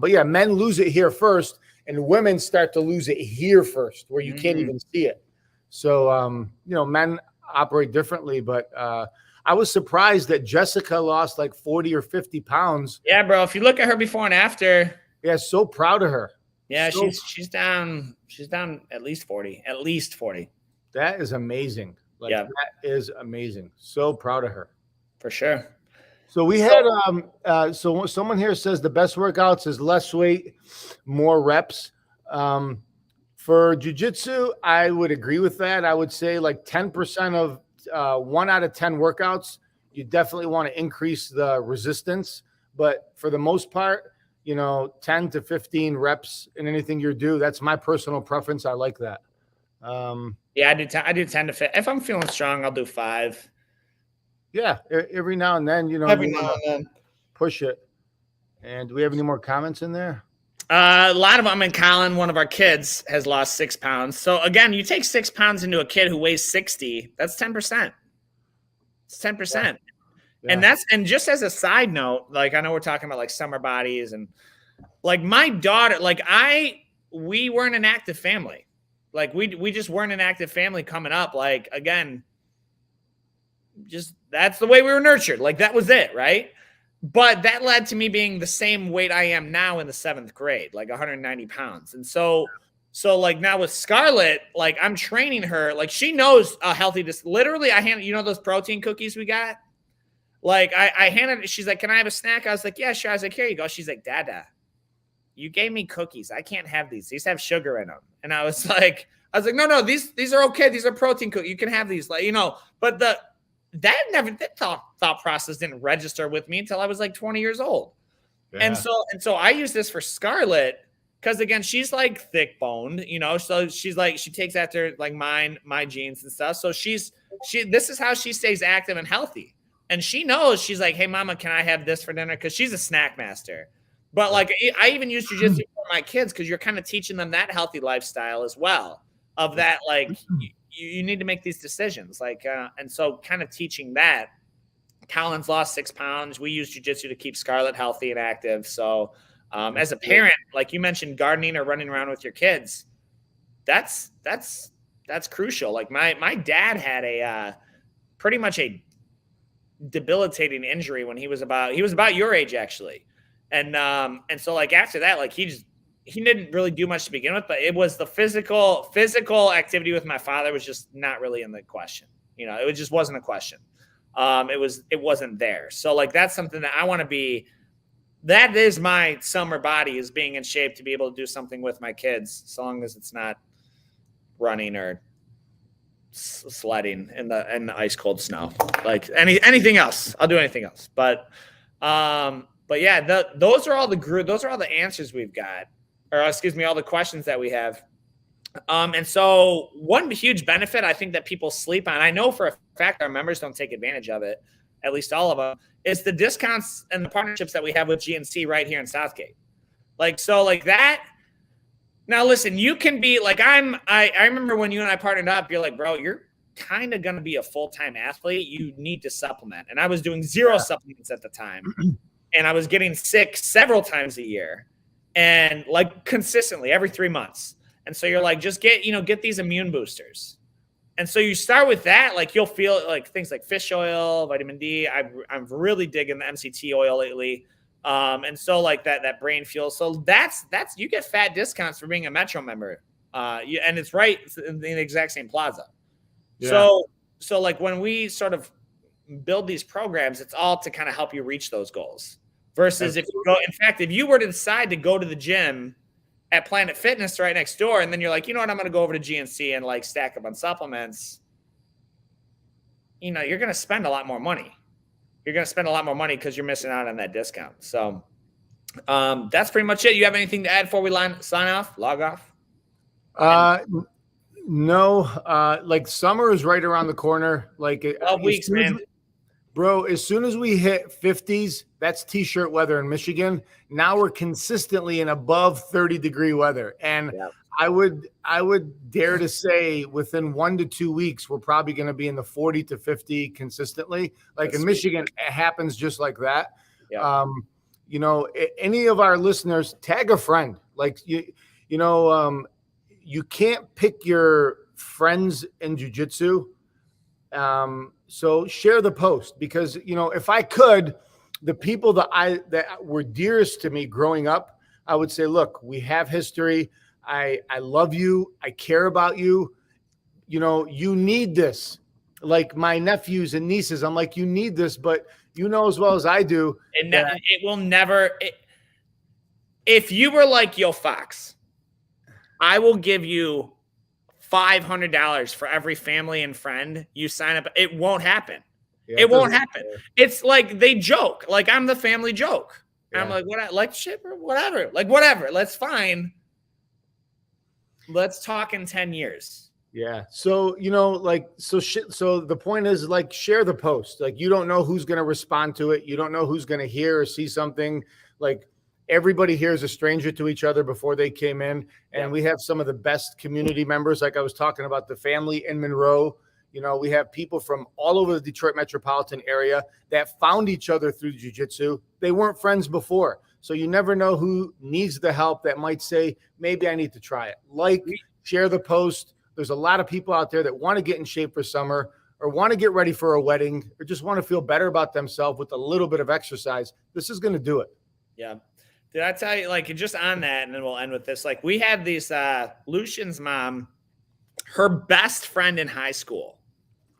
yeah, men lose it here first, and women start to lose it here first, where you can't even see it. So men operate differently, but I was surprised that Jessica lost like 40 or 50 pounds. Yeah, bro. If you look at her before and after. Yeah, so proud of her. Yeah, she's down at least 40. At least 40. That is amazing. That is amazing. So proud of her. For sure. So we had so someone here says the best workouts is less weight, more reps. For jiu-jitsu, I would agree with that. I would say like 10% of 1 out of 10 workouts, you definitely want to increase the resistance. But for the most part, 10 to 15 reps in anything you do, that's my personal preference. I like that. Yeah, I do 10 to 15. If I'm feeling strong, I'll do 5. Yeah, every now and then, every now and then push it. And do we have any more comments in there? A lot of them. And Colin, one of our kids, has lost 6 pounds. So again, you take 6 pounds into a kid who weighs 60, that's 10%. It's 10%. Yeah. And just as a side note, like I know we're talking about like summer bodies and like my daughter, like we weren't an active family. Like we just weren't an active family coming up. Like, again, just that's the way we were nurtured. Like that was it. Right. But that led to me being the same weight I am now in the 7th grade, like 190 pounds. And so like now with Scarlett, like I'm training her, like she knows a healthy, literally I hand, those protein cookies we got? Like I handed it, she's like, can I have a snack? I was like, yeah, sure. I was like, here you go. She's like, Dada, you gave me cookies. I can't have these. These have sugar in them. And I was like, no, these are okay. These are protein cookies. You can have these, like, but that thought process didn't register with me until I was like 20 years old. Yeah. And so I use this for Scarlett because again, she's like thick boned, so she's like, she takes after like my genes and stuff. So this is how she stays active and healthy. And she knows, she's like, hey mama, can I have this for dinner? Cause she's a snack master. But like, I even use jiu-jitsu for my kids because you're kind of teaching them that healthy lifestyle as well of that, like, you need to make these decisions. Like, and so kind of teaching that. Colin's lost 6 pounds. We use jiu-jitsu to keep Scarlett healthy and active. So as a parent, like you mentioned, gardening or running around with your kids, that's crucial. Like my dad had a pretty much a debilitating injury when he was about your age, actually. And so like after that, like he didn't really do much to begin with, but it was the physical activity with my father was just not really in the question. It just wasn't a question. It wasn't there. So like that's something that I want to be. That is my summer body, is being in shape to be able to do something with my kids, so long as it's not running or sledding in the ice cold snow. Like anything else, I'll do anything else. But yeah, those are all the answers we've got, or excuse me, all the questions that we have. And so one huge benefit I think that people sleep on, I know for a fact our members don't take advantage of it, at least all of them, is the discounts and the partnerships that we have with GNC right here in Southgate. Like, so like that. Now, listen, you can be like, I remember when you and I partnered up, you're like, bro, you're kind of going to be a full-time athlete. You need to supplement. And I was doing zero supplements at the time. And I was getting sick several times a year and like consistently every 3 months. And so you're like, just get these immune boosters. And so you start with that, like you'll feel like things like fish oil, vitamin D. I'm really digging the MCT oil lately. And so like that brain fuel. So that's you get fat discounts for being a Metro member. And it's right in the exact same plaza. Yeah. So like when we sort of build these programs, it's all to kind of help you reach those goals. Versus if you were to decide to go to the gym at Planet Fitness right next door, and then you're like, you know what, I'm going to go over to GNC and like stack up on supplements. You're going to spend a lot more money. You're going to spend a lot more money because you're missing out on that discount. So that's pretty much it. You have anything to add before we log off? No. Like summer is right around the corner. Like 12 weeks, man. Bro, as soon as we hit 50s, that's t-shirt weather in Michigan. Now we're consistently in above 30-degree weather. And yeah. I would dare to say within 1 to 2 weeks, we're probably going to be in the 40 to 50 consistently. Like that's in Michigan, it happens just like that. Yeah. Any of our listeners, tag a friend. Like, you can't pick your friends in jiu-jitsu. So share the post because, if I could, the people that were dearest to me growing up, I would say, look, we have history. I love you. I care about you. You need this. Like my nephews and nieces, I'm like, you need this, but as well as I do. It will never. If you were like Yo Fox, I will give you $500 for every family and friend you sign up. It won't happen. Yeah, it won't happen. It's like they joke. Like I'm the family joke. Yeah. I'm like, what? Like shit or whatever. Like whatever. Let's fine. Let's talk in 10 years. Yeah. So so the point is like share the post. Like you don't know who's going to respond to it. You don't know who's going to hear or see something. Like everybody here is a stranger to each other before they came in. And we have some of the best community members. Like I was talking about the family in Monroe. We have people from all over the Detroit metropolitan area that found each other through jiu-jitsu. They weren't friends before. So you never know who needs the help that might say, maybe I need to try it. Like, share the post. There's a lot of people out there that want to get in shape for summer or want to get ready for a wedding or just want to feel better about themselves with a little bit of exercise. This is going to do it. Yeah. Did I tell you, like, just on that, and then we'll end with this. Like, we had these, Lucian's mom, her best friend in high school.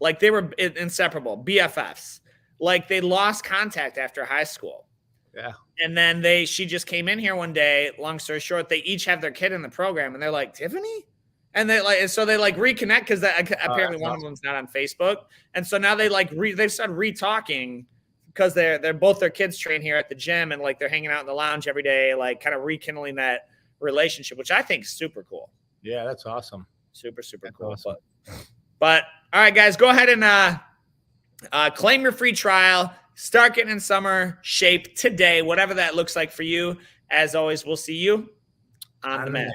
Like, they were inseparable, BFFs. Like, they lost contact after high school. Yeah. And then she just came in here one day, long story short, they each have their kid in the program, and they're like, Tiffany? And they reconnect because apparently one of them's not on Facebook. And so now they they've started re-talking because they're both their kids train here at the gym and like they're hanging out in the lounge every day, like kind of rekindling that relationship, which I think is super cool. Yeah, that's awesome. Super, super that's cool. Awesome. But all right, guys, go ahead and claim your free trial. Start getting in summer shape today, whatever that looks like for you. As always, we'll see you on the mat.